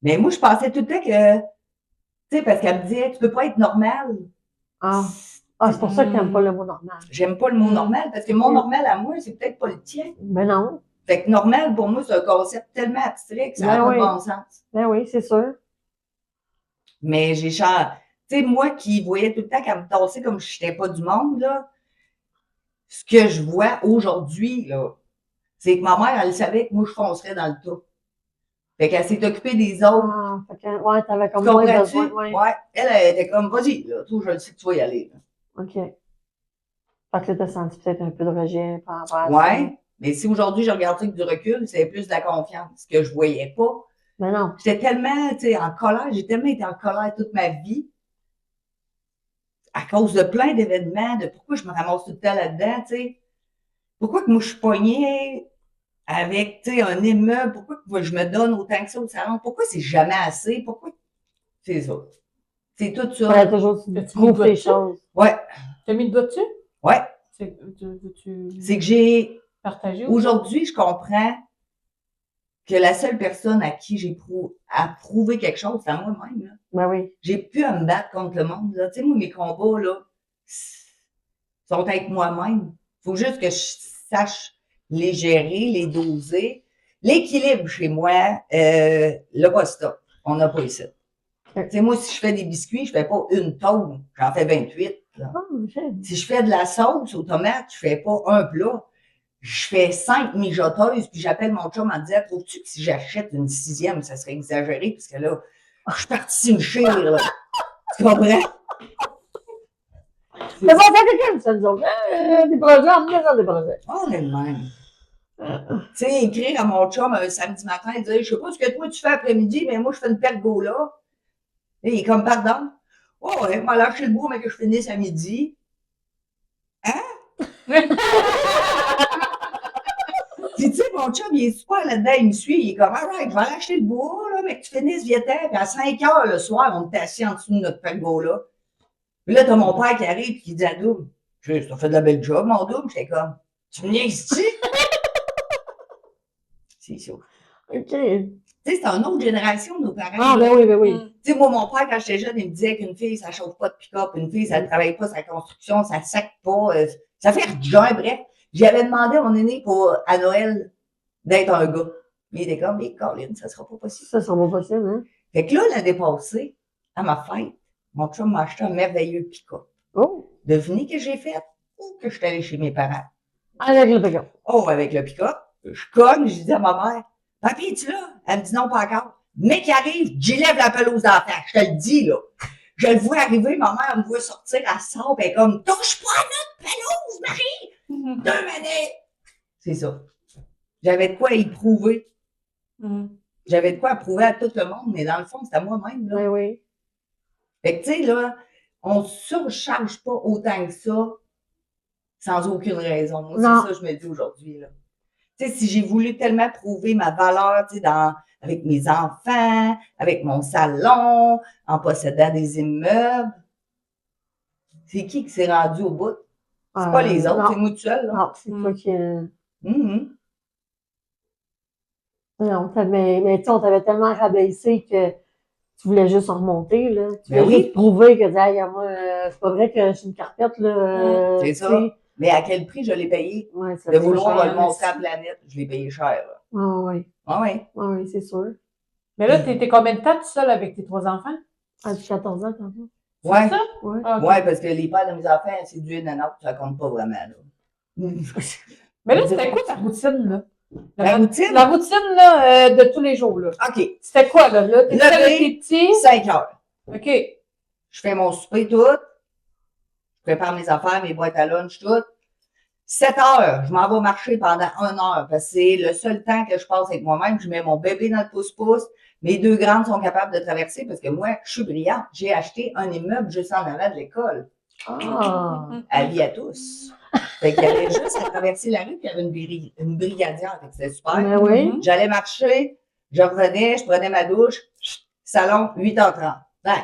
Mais moi, je pensais tout le temps que, tu sais, parce qu'elle me disait, tu peux pas être normal. Ah, c'est pour ça que t'aimes pas le mot normal. J'aime pas le mot normal, parce que mon normal à moi, c'est peut-être pas le tien. Ben non. Fait que normal, pour moi, c'est un concept tellement abstrait que ça n'a pas de bon sens. Ben oui, c'est sûr. Mais j'ai changé. Tu sais, moi qui voyais tout le temps qu'elle me tassait comme je n'étais pas du monde, là, ce que je vois aujourd'hui, là, c'est que ma mère, elle savait que moi, je foncerais dans le tas. Fait qu'elle s'est occupée des autres. Ah, fait que, ouais, t'avais comme Tu moins comprends-tu? besoin. Ouais. Ouais. Elle était comme, vas-y, là, toi, je le sais que tu vas y aller. Là. OK. Fait que là, t'as senti peut-être un peu de rejet par rapport à ça. Ouais. Mais si aujourd'hui, je regarde ça avec du recul, c'est plus de la confiance que je voyais pas. Mais non. J'étais tellement, tu sais, en colère. J'ai tellement été en colère toute ma vie. À cause de plein d'événements, de pourquoi je me ramasse tout le temps là-dedans, tu sais. Pourquoi que moi, je suis poignée avec, tu sais, un immeuble? Pourquoi que je me donne autant que ça au salon? Pourquoi c'est jamais assez? Pourquoi? C'est ça. C'est tout ça. Fallait toujours trouver les choses. Ouais. T'as mis le doigt dessus? Ouais. C'est que j'ai... partagé? Aujourd'hui, je comprends que la seule personne à qui j'ai prouvé quelque chose, c'est à moi-même, là. Ben oui. J'ai plus à me battre contre le monde, là. Tu sais, moi, mes combats, là, sont avec moi-même. Faut juste que je sache les gérer, les doser. L'équilibre chez moi, le pas stop. On n'a pas ici. Tu sais, moi, si je fais des biscuits, je fais pas une tonne, j'en fais 28. Là. Oh, si je fais de la sauce aux tomates, je fais pas un plat. Je fais 5 mijoteuses, puis j'appelle mon chum en disant, trouves-tu que si j'achète une 6e, ça serait exagéré, parce que là, je suis partie une chire, là. Tu comprends? C'est pas ça quelqu'un, ça nous autres. Des projets, on met dans des projets. On est le même. Tu sais, écrire à mon chum un samedi matin et dire, je sais pas ce que toi tu fais après-midi, mais moi je fais une pergola. Et il est comme, pardon? Oh, ouais, m'a lâché le bout, mais que je finisse à midi. Puis, tu sais, mon chum, il est super là-dedans, il me suit, il est comme, alright, je vais lâcher le bois, là, mais que tu finisses vite. Puis à 5 heures le soir, on était assis en dessous de notre pergola. Puis là, t'as mon père qui arrive et qui dit à Double, tu as fait de la belle job, mon Double. J'étais comme, tu me niaises-tu? C'est ça. OK. Tu sais, c'est une autre génération, nos parents. Ah, ben oui, ben oui. Tu sais, moi, mon père, quand j'étais jeune, il me disait qu'une fille, ça chauffe pas de pick-up, une fille, ça ne travaille pas sa construction, ça sac pas, ça fait rien, bref. J'avais demandé à mon aîné à Noël d'être un gars. Mais il était comme, mais Colin, ça sera pas possible. Ça sera pas possible, hein? Fait que là, l'année passée, à ma fête, mon chum m'a acheté un merveilleux pick-up. Oh! Devinez que j'ai fait? Ou que je suis allée chez mes parents. Avec le pick-up. Oh, avec le pick-up. Je cogne, je dis à ma mère, Papy, es-tu là? Elle me dit non, pas encore. Mais qui arrive, j'y lève la pelouse d'enfant. Je te le dis, là. Je le vois arriver, ma mère me voit sortir, elle sort, pis elle est comme, touche pas à notre pelouse, Marie! 2 minutes! C'est ça. J'avais de quoi y prouver. J'avais de quoi prouver à tout le monde, mais dans le fond, c'est à moi-même, là. Ben oui. Fait que, tu sais, là, on surcharge pas autant que ça, sans aucune raison. Moi, Non. c'est ça que je me dis aujourd'hui, là. Tu sais, si j'ai voulu tellement prouver ma valeur, tu sais, avec mes enfants, avec mon salon, en possédant des immeubles, c'est qui s'est rendu au bout? C'est pas les autres, non. c'est moi tout seul, là. Non, c'est toi qui... Mhm. Non, mais tu sais, on t'avait tellement rabaissé que tu voulais juste en remonter, là. Tu Ben voulais oui. juste prouver que, hey, moi, c'est pas vrai que je suis une carpette, là. C'est tu ça. sais. Mais à quel prix je l'ai payé? Ouais, ça De fait vouloir cher, le montrer à là. la planète, je l'ai payé cher, là. Ah oui, Ah ouais. oui, c'est sûr. Mais là, t'étais combien de temps tout seul avec tes 3 enfants? À 14 ans, tantôt. Ouais. ça? Ouais. Ah, ok. Ouais, parce que les pères de mes enfants, c'est du in and out, ça compte pas vraiment, là. Mais là, c'était quoi ta routine, là? La routine? La routine, là, de tous les jours, là. OK. C'était quoi, là? Là, t'étais Lever. avec tes petits? 5 heures. OK. Je fais mon souper tout. Je prépare mes affaires, mes boîtes à lunch, tout. 7 heures, je m'en vais marcher pendant 1 heure parce que c'est le seul temps que je passe avec moi-même. Je mets mon bébé dans le pouce-pouce. Mes 2 grandes sont capables de traverser parce que moi, je suis brillante. J'ai acheté un immeuble juste en avant de l'école. Ah! Avis à tous. Fait qu'il y avait juste à traverser la rue, puis il y avait une brigadière. Fait que c'était super. Ben oui. J'allais marcher, je revenais, je prenais ma douche, salon, 8h30. Ben,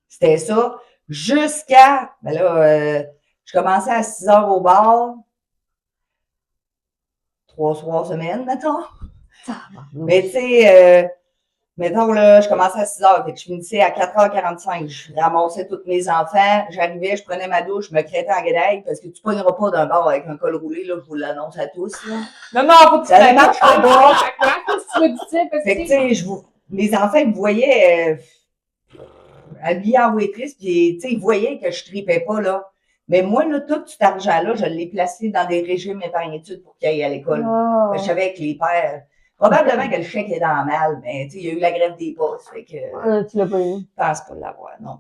c'était ça. Jusqu'à, ben là, je commençais à 6h au bar. 3 soirs semaine, mettons. Mais tu sais, mettons là, je commençais à 6h, fait que je finissais à 4h45. Je ramassais tous mes enfants, j'arrivais, je prenais ma douche, je me crêtais en guédaille, parce que tu pogneras pas d'un bar avec un col roulé, là, je vous l'annonce à tous, là. Non, non, faut que tu Ça t'ailles marche pas. pas. Qu'est-ce que tu veux dire? Parce Fait que, que tu sais, mes enfants, ils me voyaient habillée en waitress, puis, tu sais, ils voyaient que je tripais pas, là. Mais moi, là, tout cet argent-là, je l'ai placé dans des régimes épargne-études pour qu'ils aillent à l'école. Ah! Je savais que les pères, probablement que le chèque est dans le mal, mais, tu sais, il y a eu la grève des postes, fait que, Tu l'as pas eu. je pense pas l'avoir, non.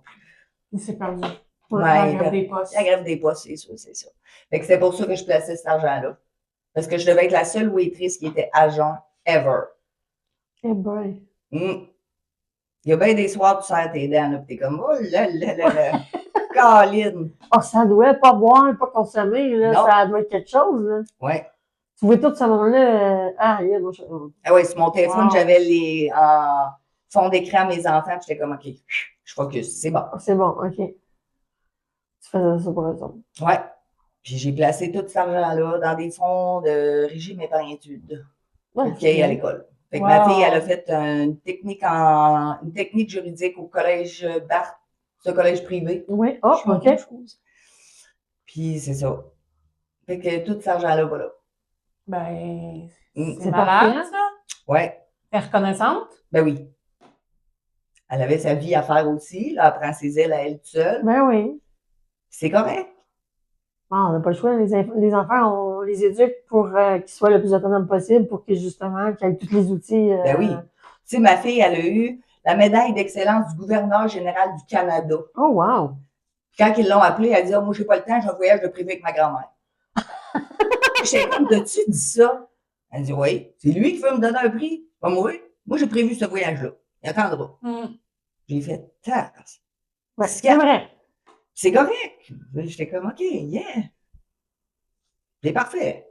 il s'est perdu. Ouais, La grève des postes. la grève des postes, c'est sûr, c'est ça. Fait que c'est pour ça que je plaçais cet argent-là. Parce que je devais être la seule waitress qui était agent ever. Eh ben. Mm. Il y a bien des soirs où tu serres tes dents, là, pis t'es comme, oh là là là là, Caline. Oh, ça doit pas boire, pas consommer, là. Non. Ça doit être quelque chose, là. Ouais. Tu vois tout ce monde-là. Yeah, moi, Ah ouais, sur mon téléphone, Wow. j'avais les en fond d'écran à mes enfants, puis j'étais comme, OK, je focus, c'est bon. c'est bon, OK. Tu faisais ça pour eux autres. Ouais. Puis j'ai placé tout cet argent-là dans des fonds de régime épargne-études Ouais, pour qu'ils aillent à l'école. Fait que Wow. ma fille, elle a fait une technique juridique au collège Barthes, ce collège privé. Oui, oh, Je sais pas OK. grand-chose. Puis c'est ça. Fait que tout cet argent-là, voilà. Ben, Mm. c'est C'est malade, parfait. ça. Ouais, T'es reconnaissante? ben oui. Elle avait sa vie à faire aussi, là, elle prend ses ailes à elle toute seule. Ben oui. C'est correct. Bon, on n'a pas le choix. Les enfants, on les éduque pour qu'ils soient le plus autonomes possible, pour que justement, qu'ils aient tous les outils. Ben oui. Tu sais, ma fille, elle a eu la médaille d'excellence du gouverneur général du Canada. Oh, wow! Quand ils l'ont appelée, elle dit, moi, j'ai pas le temps, j'ai un voyage de privé avec ma grand-mère. J'étais comme, t'as-tu dit ça? Elle dit, oui. C'est lui qui veut me donner un prix. Pas moi. Moi, j'ai prévu ce voyage-là. Il attendra. J'ai fait, Ouais, c'est vrai. c'est correct. J'étais comme, OK, yeah. C'est parfait.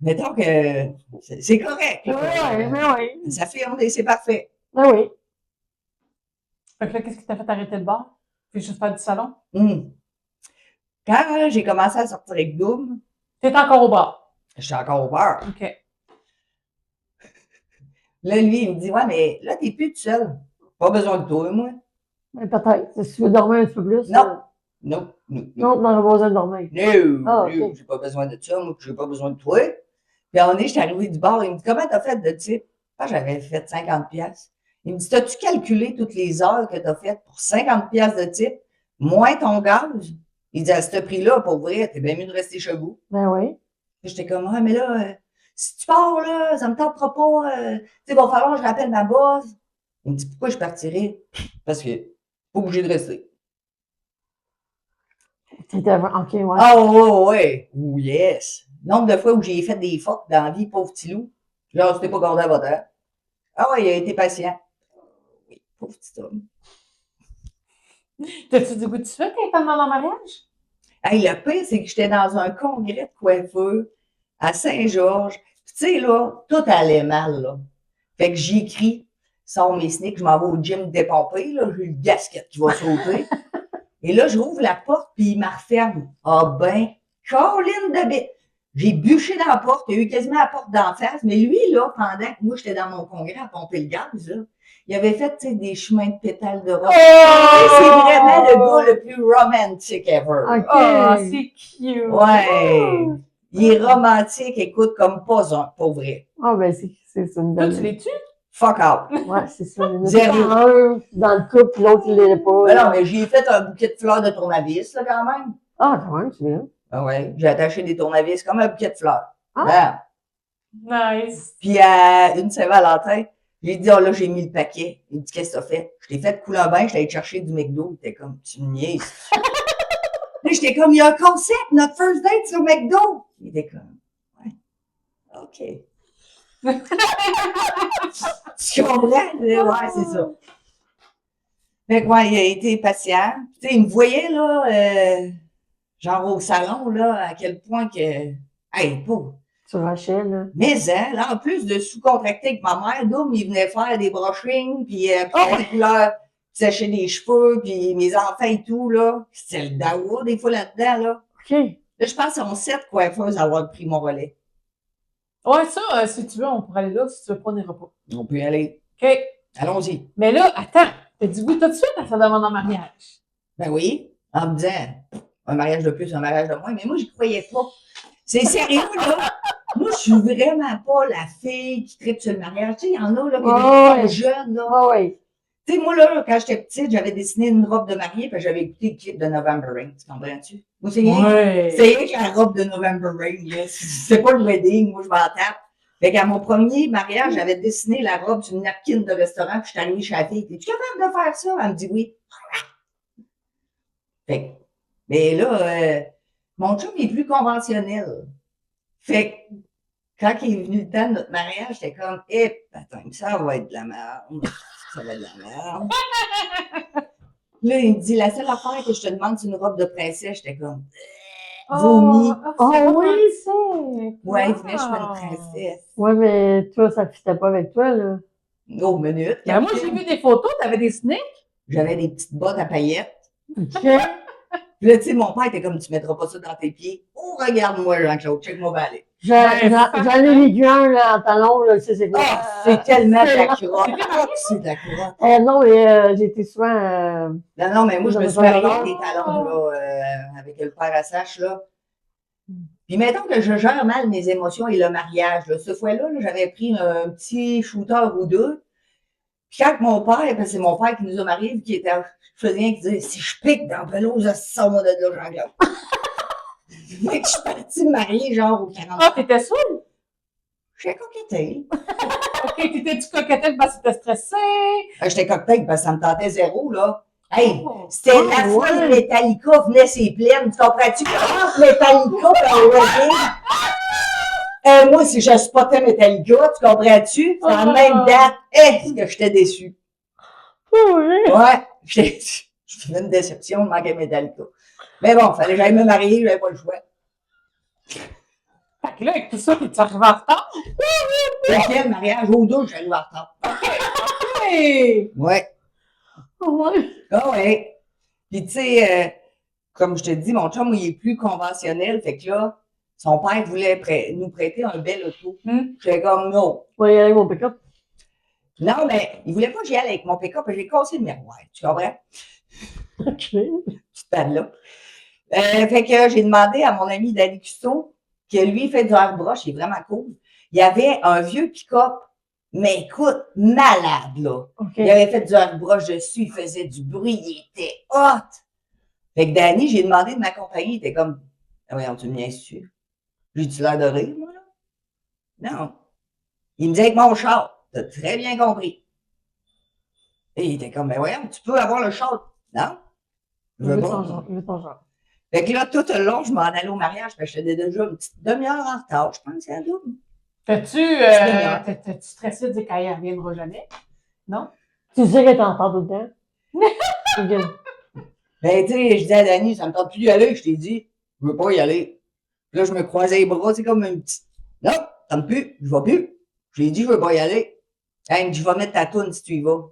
Mettons que c'est correct. Oui, mais oui. Ça fait, c'est parfait. Ah oui. Fait que là, qu'est-ce qui t'a fait arrêter le bar? Puis juste faire du salon? Quand j'ai commencé à sortir avec Doom, T'es encore au bar. j'étais encore au bar. OK. Là, lui, il me dit, ouais, mais là, t'es plus tout seul. Pas besoin de toi, moi. Mais peut-être. Si tu veux dormir un petit peu plus. Non. Non, Non, t'en as pas besoin de dormir. Non, OK. j'ai pas besoin de ça, moi, j'ai pas besoin de toi. Puis à un moment donné, j'étais arrivé du bar, il me dit, comment t'as fait de type? Ah, j'avais fait 50$. Il me dit, t'as-tu calculé toutes les heures que t'as faites pour 50$ de type, moins ton gaz? Il dit, à ce prix-là, pour vrai, t'es bien mieux de rester chez vous. Ben oui. Puis j'étais comme, ah, mais là, si tu pars, là, ça me tentera pas, tu sais, va falloir que je rappelle ma boss. Il me dit, pourquoi je partirais? Parce que, pas obligé de rester. T'étais OK, ouais. Ah, oh, ouais. Oh, yes. Nombre de fois où j'ai fait des fautes dans la vie, pauvre petit loup. Là, c'était pas gardé à votre heure. Ah, ouais, il a été patient. Oui, pauvre petit homme. T'as-tu du goût de suite quand t'es dans le mariage? Hey, le pire, c'est que j'étais dans un congrès de coiffeur à Saint-Georges. Puis, tu sais, là, tout allait mal, là. Fait que j'écris, sors mes sneaks, je m'en vais au gym dépomper, là, j'ai une gasquette qui va sauter. Et là, je rouvre la porte, puis il me referme. Ah ben, Colin de bête! J'ai bûché dans la porte, il y a eu quasiment la porte d'en face, mais lui, là, pendant que moi, j'étais dans mon congrès à pomper le gaz, là, il avait fait, tu sais, des chemins de pétales de rose. C'est vraiment le gars le plus romantique ever. OK. Oh, c'est cute! Ouais! Il est romantique, écoute, comme pas un, pour vrai. Ah, ben c'est une Toi, belle. tu les tues? Fuck out. Ouais, c'est ça. Il y en a Zéro. un dans le couple, puis l'autre, il l'est pas. Mais non, mais j'ai fait un bouquet de fleurs de tournevis, là, quand même. Ah, quand même, c'est bien. Ah ouais, j'ai attaché des tournevis comme un bouquet de fleurs. Ah. Ouais. Nice! Puis à une Saint-Valentin, j'ai dit, oh là, j'ai mis le paquet. Il me dit, qu'est-ce que t'as fait? Je t'ai fait couler un bain, je t'ai allé chercher du McDo. Il était comme, tu me niaises. Là, j'étais comme, il y a un concept, notre first date, c'est au McDo. Il était comme, ouais, OK. Tu comprends? Ouais, c'est ça. Fait que, ouais, il a été patient. Tu sais, il me voyait, là, genre au salon, là, à quel point que, hey, pauvre. Tu rushais, là. Mais, hein, là, en plus de sous-contracter avec ma mère, Doom, il venait faire des brushings, puis des couleurs, sécher des cheveux, puis mes enfants et tout, là. C'était le dawa, des fois, là-dedans, là. OK. Là, je pense qu'ils sont 7 coiffeuses à avoir pris mon relais. Ouais, ça, si tu veux, on pourrait aller là. Si tu veux pas, on n'ira pas. On peut y aller. OK. Allons-y. Mais là, attends. T'as dit oui tout de suite à sa demande en mariage. Ben oui, en me disant, un mariage de plus, un mariage de moins, mais moi, j'y croyais pas. C'est sérieux, là. Moi, je suis vraiment pas la fille qui tripe sur le mariage. Tu sais, il y en a, là, qui sont jeunes, là. Ah, oui. Tu sais, moi, là, quand j'étais petite, j'avais dessiné une robe de mariée, puis j'avais écouté le clip de November Rain. Tu comprends-tu? Moi, c'est rien que la robe de November Rain, là. C'est pas le wedding, moi, je m'en tape. Fait qu'à mon premier mariage, j'avais dessiné la robe sur une napkin de restaurant, puis je suis arrivée chez la fille. Es-tu capable de faire ça? Elle me dit oui. Fait que, mais là, mon chum est plus conventionnel. Fait que, quand il est venu le temps de notre mariage, j'étais comme, attends, ça va être de la merde. Ça va être de la merde. Là, il me dit, la seule affaire que je te demande, c'est une robe de princesse. J'étais comme, vomi. oui, c'est. Ouais, il venait, je suis une princesse. Ouais, mais toi, ça ne fitait pas avec toi, là. Oh, minute. Ben, moi, j'ai vu des photos, t'avais des sneaks. J'avais des petites bottes à paillettes. OK. Puis là, tu sais, mon père était comme, tu mettras pas ça dans tes pieds. Oh, regarde-moi, Jean-Claude, check-moi balai. J'en ai vécu un, là, en talon, là, c'est quoi? Ah, c'est tellement de la curotte. C'est de la curotte. Non, mais j'ai été souvent... Non, mais moi, je me suis mariée avec des talons, là, avec le père à sache, là. Puis mettons que je gère mal mes émotions et le mariage, là. Ce fois-là, là, j'avais pris un petit shooter ou deux. Puis quand mon père, parce que c'est mon père qui nous a mariés, qui était, je faisais rien qui disait, si je pique dans la pelouse, je sors moi de là, Jean-Claude. Fait que je suis partie me marier, genre, au 40 ans. Ah, t'étais saoule? J'ai coquetté. OK, t'étais-tu coquetelle parce que t'étais stressée? J'étais cocktail parce que ça me tentait zéro, là. Hey, Oh. c'était la fois que Metallica venait ses plaines. Tu comprends-tu? Entre Metallica et le wedding. Moi, si je spottais Metallica, tu comprends-tu? C'est la même date. Est-ce que j'étais déçu? Ouais. J'ai fait une déception de manquer Metallica. Mais bon, fallait que j'aille me marier, j'avais pas le choix. Fait que là, avec tout ça, t'es arrivé en retard? Lequel mariage? Au deux, j'arrive en retard. Hey! Ouais. Ouais. Ah ouais. Puis tu sais, comme je te dis, mon chum, il est plus conventionnel. Fait que là, son père voulait nous prêter un bel auto. J'étais comme non. Ouais, avec mon pick-up. Non, mais il voulait pas que j'y aille avec mon pick-up. J'ai cassé le miroir. Tu comprends? OK. Petite panne là. Fait que j'ai demandé à mon ami Danny Custeau, que lui fait du airbrush, il est vraiment cool. Il y avait un vieux pick-up, mais écoute, malade, là. OK. Il avait fait du airbrush dessus, il faisait du bruit, il était hot. Fait que Danny, j'ai demandé de m'accompagner, il était comme, ah voyons, tu me niaises dessus. J'ai-tu l'air de rire, moi, là? Non. Il me disait avec mon char, t'as très bien compris. Et il était comme, ben voyons, tu peux avoir le char. Non? Je veux pas. Il veut ton genre. Fait que là, tout le long, je m'en allais au mariage, parce que j'étais déjà une petite demi-heure en retard, je pense, c'est un double. T'es-tu stressé de dire qu'elle ne reviendra jamais? Non? Tu sais qu'elle est en retard tout le temps? OK. Ben, tu sais, je dis à Dani, ça me tente plus d'y aller, je t'ai dit, je veux pas y aller. Là, je me croisais les bras, c'est comme une petite, non, ça me tente plus, je vais plus. J'ai dit, je veux pas y aller. Hey, je vais mettre ta toune si tu y vas.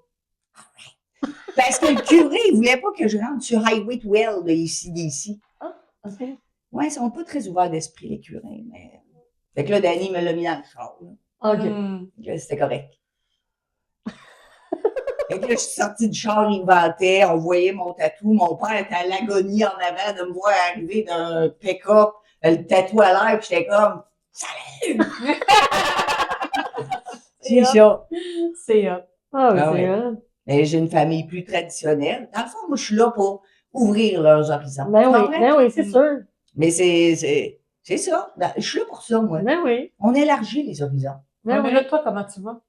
Parce que le curé, il voulait pas que je rentre sur Highway 12 de ici. OK. Ouais, ils sont pas très ouverts d'esprit, les curés, mais. Fait que là, Dani me l'a mis dans le char, là. OK. C'était correct. Fait que là, je suis sortie du char, il vantait, on voyait mon tatou. Mon père était à l'agonie en avant de me voir arriver d'un pick-up, le tatou à l'air, puis j'étais comme, salut! C'est ça. C'est Ah, Ah c'est ouais. vrai. Mais j'ai une famille plus traditionnelle. Dans le fond, moi, je suis là pour ouvrir leurs horizons. Ben Tu oui, comprends? ben oui, c'est sûr. Mais c'est ça. Je suis là pour ça, moi. Ben oui. On élargit les horizons. Ouais, Ben mais oui. là, toi, comment tu vas?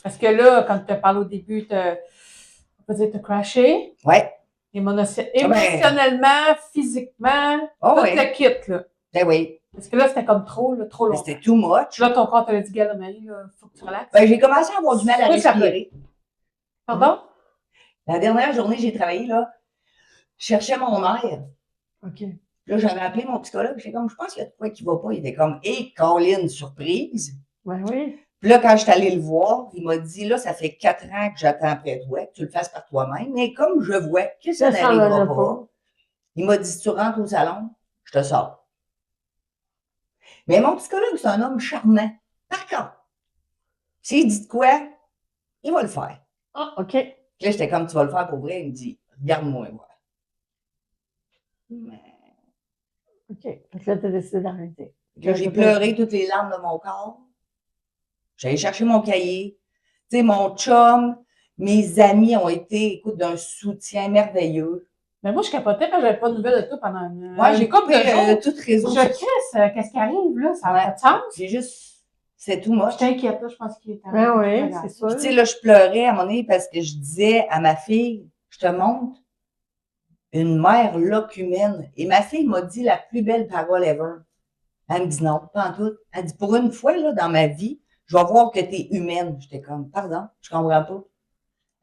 Parce que là, quand tu as parlé au début, on peut dire t'as crashé. Ouais. Émotionnellement, physiquement, Oh, tout ouais. le kit, là. Ben oui. Parce que là, c'était comme trop Mais long. c'était too much. Là, ton corps te l'a dit, Gala Marie, là, faut que tu relaxes. Ben, j'ai commencé à avoir du mal à Oui, ça respirer. Pardon? La dernière journée que j'ai travaillé, là, je cherchais mon mère. OK. Là, j'avais appelé mon psychologue. J'étais comme, je pense qu'il y a de quoi qui va pas. Il était comme, hey, Colin, surprise. Ben oui. Puis là, quand je suis allée le voir, il m'a dit, là, ça fait 4 ans que j'attends après toi, que tu le fasses par toi-même. Mais comme je vois que ça Ça s'en n'arrivera va pas, pas. il m'a dit, si tu rentres au salon, je te sors. Mais mon psychologue, c'est un homme charmant. Par contre, s'il dit de quoi, il va le faire. Ah, OK. Puis là, j'étais comme, tu vas le faire pour vrai. Il me dit, regarde-moi, voir. OK. Donc là, t'as décidé d'arrêter. Là, j'ai pleuré toutes les larmes de mon corps. J'allais chercher mon cahier. Tu sais, mon chum, mes amis ont été, écoute, d'un soutien merveilleux. Mais moi, je capotais quand j'avais pas de nouvelles de toi pendant une. Ouais, j'ai couple coupé de jours. tout réseau. Je crisse, qu'est-ce qui arrive, là? Ça n'a Ouais. pas de sens. J'ai juste, c'est tout moche. Je t'inquiète, là, je pense qu'il est Ben oui, c'est Puis, sûr. tu sais, là, je pleurais à un moment donné parce que je disais à ma fille, je te montre une mère locumène. Et ma fille m'a dit la plus belle parole ever. Elle me dit non, pas en tout. Elle dit, pour une fois, là, dans ma vie, je vais voir que tu es humaine. J'étais comme, pardon, je comprends pas.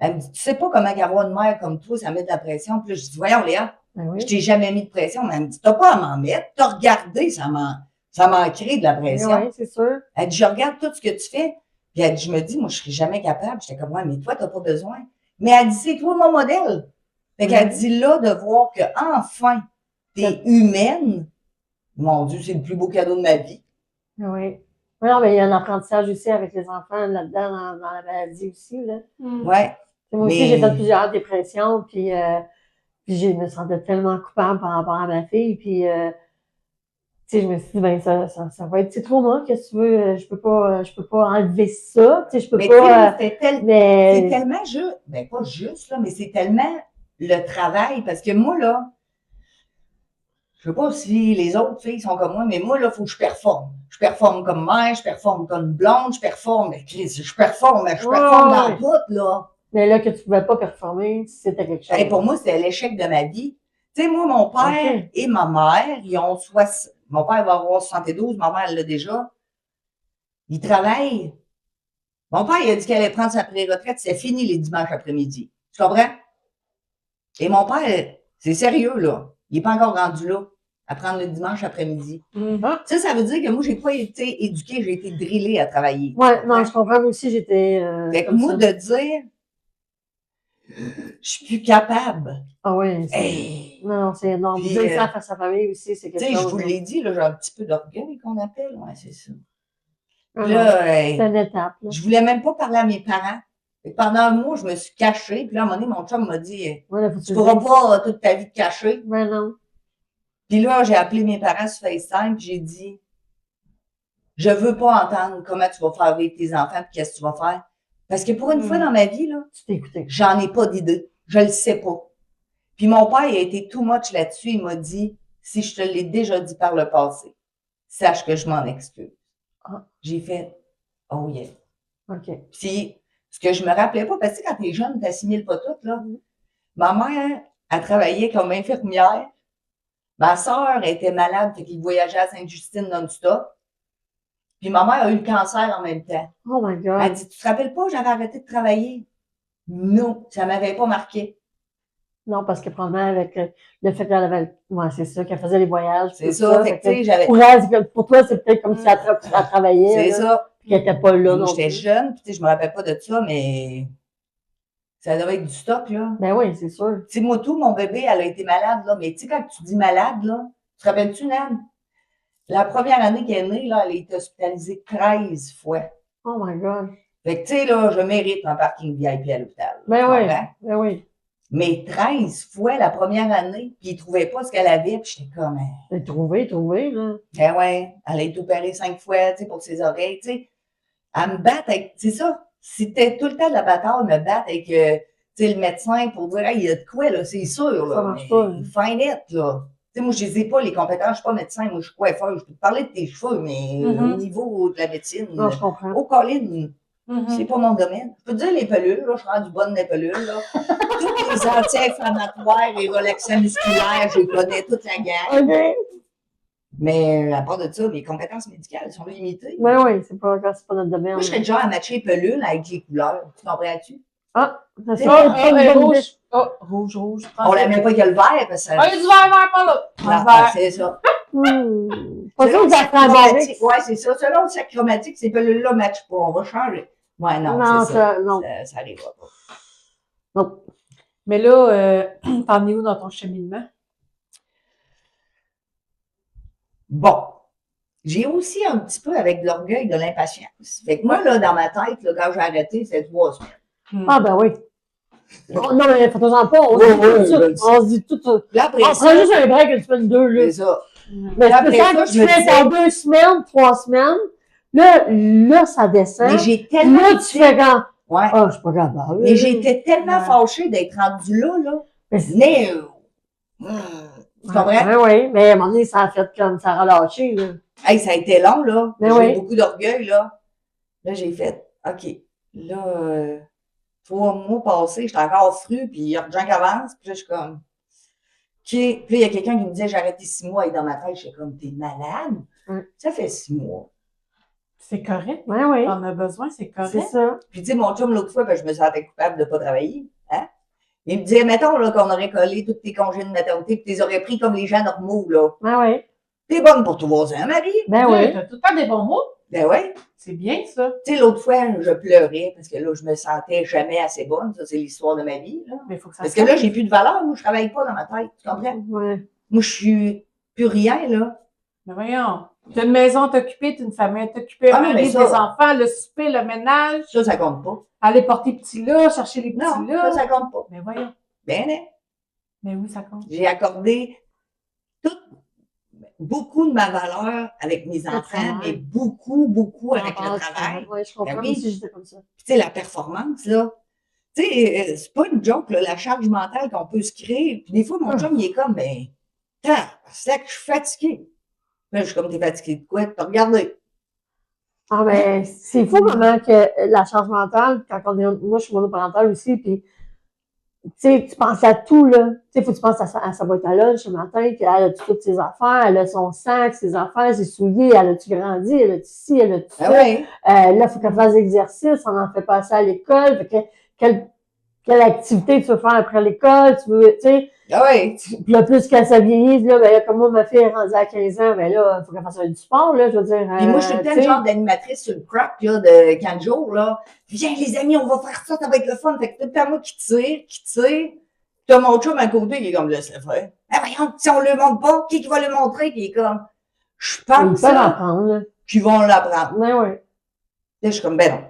Elle me dit, tu sais pas comment avoir une mère comme toi, ça met de la pression. Puis là, je dis, voyons, Léa, Ben oui. je t'ai jamais mis de pression. Mais elle me dit, t'as pas à m'en mettre. T'as regardé, ça m'en crée de la pression. Oui, c'est sûr. Elle dit, je regarde tout ce que tu fais. Puis elle dit, je me dis, moi, je serais jamais capable. J'étais comme, ouais, mais toi, t'as pas besoin. Mais elle dit, c'est toi mon modèle. Fait qu'elle dit, là, de voir que, enfin, t'es humaine. Mon Dieu, c'est le plus beau cadeau de ma vie. Oui. Oui, non, mais il y a un apprentissage aussi avec les enfants là-dedans, dans la maladie aussi, là. Ouais. Moi aussi, Mais- j'ai fait plusieurs dépressions, puis je me sentais tellement coupable par rapport à ma fille, puis tu sais, je me suis dit, ben, ça va être, c'est trop moi, qu'est-ce que tu veux, je peux pas enlever ça, tu sais, je peux Mais pas, tu sais, c'est mais, tellement juste, ben pas juste, là, mais c'est tellement le travail, parce que moi, là, Je sais pas si les autres filles sont comme moi, mais moi, là, il faut que je performe. Je performe comme mère, je performe comme blonde, je performe. Mais Chris, je performe dans Ouais. tout, là. Mais là, que tu pouvais pas performer, c'était quelque chose. Hey, pour moi, c'était l'échec de ma vie. Tu sais, moi, mon père Ok. et ma mère, ils ont soit. Mon père va avoir 72, ma mère, elle l'a déjà. Ils travaillent. Mon père, il a dit qu'il allait prendre sa pré-retraite, c'est fini les dimanches après-midi. Tu comprends? Et mon père, c'est sérieux, là. Il n'est pas encore rendu là, à prendre le dimanche après-midi. Mhm. Ça veut dire que moi, j'ai pas été éduquée, j'ai été drillée à travailler. Ouais, non, je comprends. Moi aussi, j'étais Fait que comme moi, ça. de dire, je suis plus capable. Ah ouais, Hey! non, c'est énorme. Puis, Dire ça face à sa famille aussi, c'est Tu quelque sais, je chose. vous l'ai dit, là, j'ai un petit peu d'orgueil qu'on appelle. Ouais, c'est ça. Ah Puis non, là, c'est une étape, là. je voulais même pas parler à mes parents. Fait que pendant un mois, je me suis cachée. Puis là, à un moment donné, mon chum m'a dit, Ouais, là, faut que tu tu pourras le dises. pas toute ta vie te cacher. Ouais, non. Puis là, j'ai appelé mes parents sur FaceTime, puis j'ai dit, je veux pas entendre comment tu vas faire vivre tes enfants, puis qu'est-ce que tu vas faire. Parce que pour une fois dans ma vie, là, Tu t'es écouté. j'en ai pas d'idée. Je le sais pas. Puis mon père, il a été too much là-dessus. Il m'a dit, si je te l'ai déjà dit par le passé, sache que je m'en excuse. Ah. J'ai fait, oh yeah. OK. Puis, ce que je me rappelais pas, parce que quand t'es jeune, t'assimiles pas tout, là. Ma mère, elle travaillait comme infirmière. Ma sœur était malade, fait qu'il voyageait à Sainte-Justine non-stop. Puis ma mère a eu le cancer en même temps. Oh my Elle God. dit, tu te rappelles pas, j'avais arrêté de travailler? Non, ça m'avait pas marqué. Non, parce que probablement avec le fait qu'elle avait, ouais, c'est ça, qu'elle faisait les voyages. C'est tout ça, fait que, tu sais, j'avais, pour elle, c'est que pour toi, c'est peut-être comme si elle travaillait, c'est là, ça. puis qu'elle était pas là, Moi, non j'étais plus. jeune, puis tu sais, je me rappelle pas de ça, mais ça devait être du stock, là. Ben oui, c'est sûr. Tu sais, moi, tout, mon bébé, elle a été malade, là. Mais tu sais, quand tu dis malade, là, tu te rappelles-tu, Nan? La première année qu'elle est née, là, elle a été hospitalisée 13 fois. Oh my God. Fait que, tu sais, là, je mérite un parking VIP à l'hôpital. Ben Tu oui, comprends? ben oui. Mais 13 fois la première année, puis ils trouvaient pas ce qu'elle avait, puis j'étais comme, Ben, trouvé, là. ben ouais, elle a été opérée 5 fois, tu sais, pour ses oreilles, tu sais. Elle me battre avec, c'est ça, c'était tout le temps de la bataille, me battre avec, tu sais, le médecin pour dire, hey, il y a de quoi, là, c'est sûr, là. Ça marche mais pas, hein. find it, là. Tu sais, moi, je les ai pas, les compétences, je suis pas médecin, moi, je suis coiffeur, je peux te parler de tes cheveux, mais Mhm. au niveau de la médecine, Non, je comprends. au Colline, Mhm. c'est pas mon domaine. Je peux te dire les pelules, là, je suis rendue bonne des pelules, là. Toutes les anti-inflammatoires et relaxants musculaires, je connais toute la gamme. OK. Mais à part de ça, mes compétences médicales sont limitées. Ben oui, c'est pas notre domaine. Moi, je serais déjà à matcher les pelules avec les couleurs. Tu comprends-tu? Ah, ça Oh, c'est rouge. Oh, rouge. On la met pas que le vert, parce que Ah, il y a du vert par là. Ah, Vert. c'est ça. Pas sûr Selon que le ça sac prend chromatique, ouais, c'est ça. Selon le sac chromatique, ces pelules-là ne matchent pas. On va changer. Ouais, non, Non, c'est ça. non. Ça n'arrivera pas. Non. Mais là, t'en es où dans ton cheminement? Bon. J'ai aussi un petit peu avec de l'orgueil, de l'impatience. Fait que moi, là, dans ma tête, là, quand j'ai arrêté, c'est 3 semaines. Ah, ben oui. Non, mais fais-toi pas. On Ouais, se dit ouais, tout ça. ben, On se dit tout ça. Là, après On ça, prend juste un break une semaine, 2, là. c'est ça. Mais Après c'est ça ça, que je tu me fais disais- dans 2 semaines, 3 semaines. Là, ça descend. Mais j'ai tellement Là, tu fais quand? Ouais. Ah, je suis pas capable. Mais j'étais tellement Ouais. fâchée d'être rendue là. Mais c'est- Mais, tu comprends? Ouais, oui, mais à un moment donné, ça a fait comme ça a relâché, là. Hey, ça a été long, là. Mais J'ai oui. beaucoup d'orgueil, là. Là, j'ai fait, OK, là, 3 mois passés, j'étais encore fru, puis il y a des gens qui avancent, puis là, je suis comme, OK. Puis là, il y a quelqu'un qui me disait, j'ai arrêté 6 mois, et dans ma tête, je suis comme, t'es malade? Ça fait 6 mois. C'est correct. Ouais, oui. T'en as besoin, c'est C'est correct. ça. Puis, tu sais, mon chum, l'autre fois, ben, je me sentais coupable de ne pas travailler. Hein? Il me disait, mettons, là, qu'on aurait collé tous tes congés de maternité, puis tu les aurais pris comme les gens normaux, là. Ouais, oui. T'es bonne pour 3 ans, Marie? Ben Là, oui. T'as tout le temps des bons mots. Ben ouais. C'est bien, ça. Tu sais, l'autre fois, je pleurais parce que là, je me sentais jamais assez bonne. Ça, c'est l'histoire de ma vie, là. Mais il faut que ça Parce que là, j'ai plus de valeur. Moi, je travaille pas dans ma tête. Tu comprends? Ouais. Moi, je suis plus rien, là. Mais voyons. T'as une maison à t'occuper, t'as une famille à t'occuper, Ah, un mais mari, des ça- enfants, le souper, le ménage, Ça compte pas. aller porter petit là, chercher les petits Non, là. ça compte pas. Mais voyons. Ben, hein? Mais oui, ça compte. J'ai accordé beaucoup de ma valeur avec mes enfants, travail. mais beaucoup avec Ah, le travail. Ouais, je comprends. Ben Moi oui. aussi, j'étais comme ça. Puis, tu sais, la performance, là. Tu sais, c'est pas une joke, là, la charge mentale qu'on peut se créer. Puis des fois, mon chum, il est comme, ben, C'est que je suis fatiguée. Là, je suis comme, t'es fatiguée de quoi? T'as regardé. Ah, ben, c'est fou comment que la charge mentale, quand on est, moi, je suis monoparentale aussi, puis, tu sais, tu penses à tout, là. Tu sais, faut que tu penses à sa boîte à lunch ce matin, qu'elle a toutes ses affaires, elle a son sac, ses affaires, ses souliers, elle a-tu grandi, elle a-tu ci, elle a-tu Ah ça. ouais. Là, il faut qu'elle fasse des exercices, on en fait passer à l'école. Fait que, quelle activité tu veux faire après l'école, tu veux, tu sais. Ah ouais. Puis là, plus qu'elle se vieillit, là, ben là, comme moi, ma fille est rendue à 15 ans, ben là, il faut qu'elle fasse du sport, là, je veux dire. Puis moi, je suis tout le temps tu le sais. genre d'animatrice sur le crack, là, de 4 jours, là. Viens, les amis, on va faire ça, ça va être le fun. Fait que tout le temps, moi qui tire. T'as mon chum à côté qui est comme, laisse le faire. Ah, voyons, si on le montre pas, qui va le montrer? Puis il est comme, je Ils pense, peuvent là, apprendre, là. qu'ils vont l'apprendre. Mais ouais. Là, je suis comme, ben non.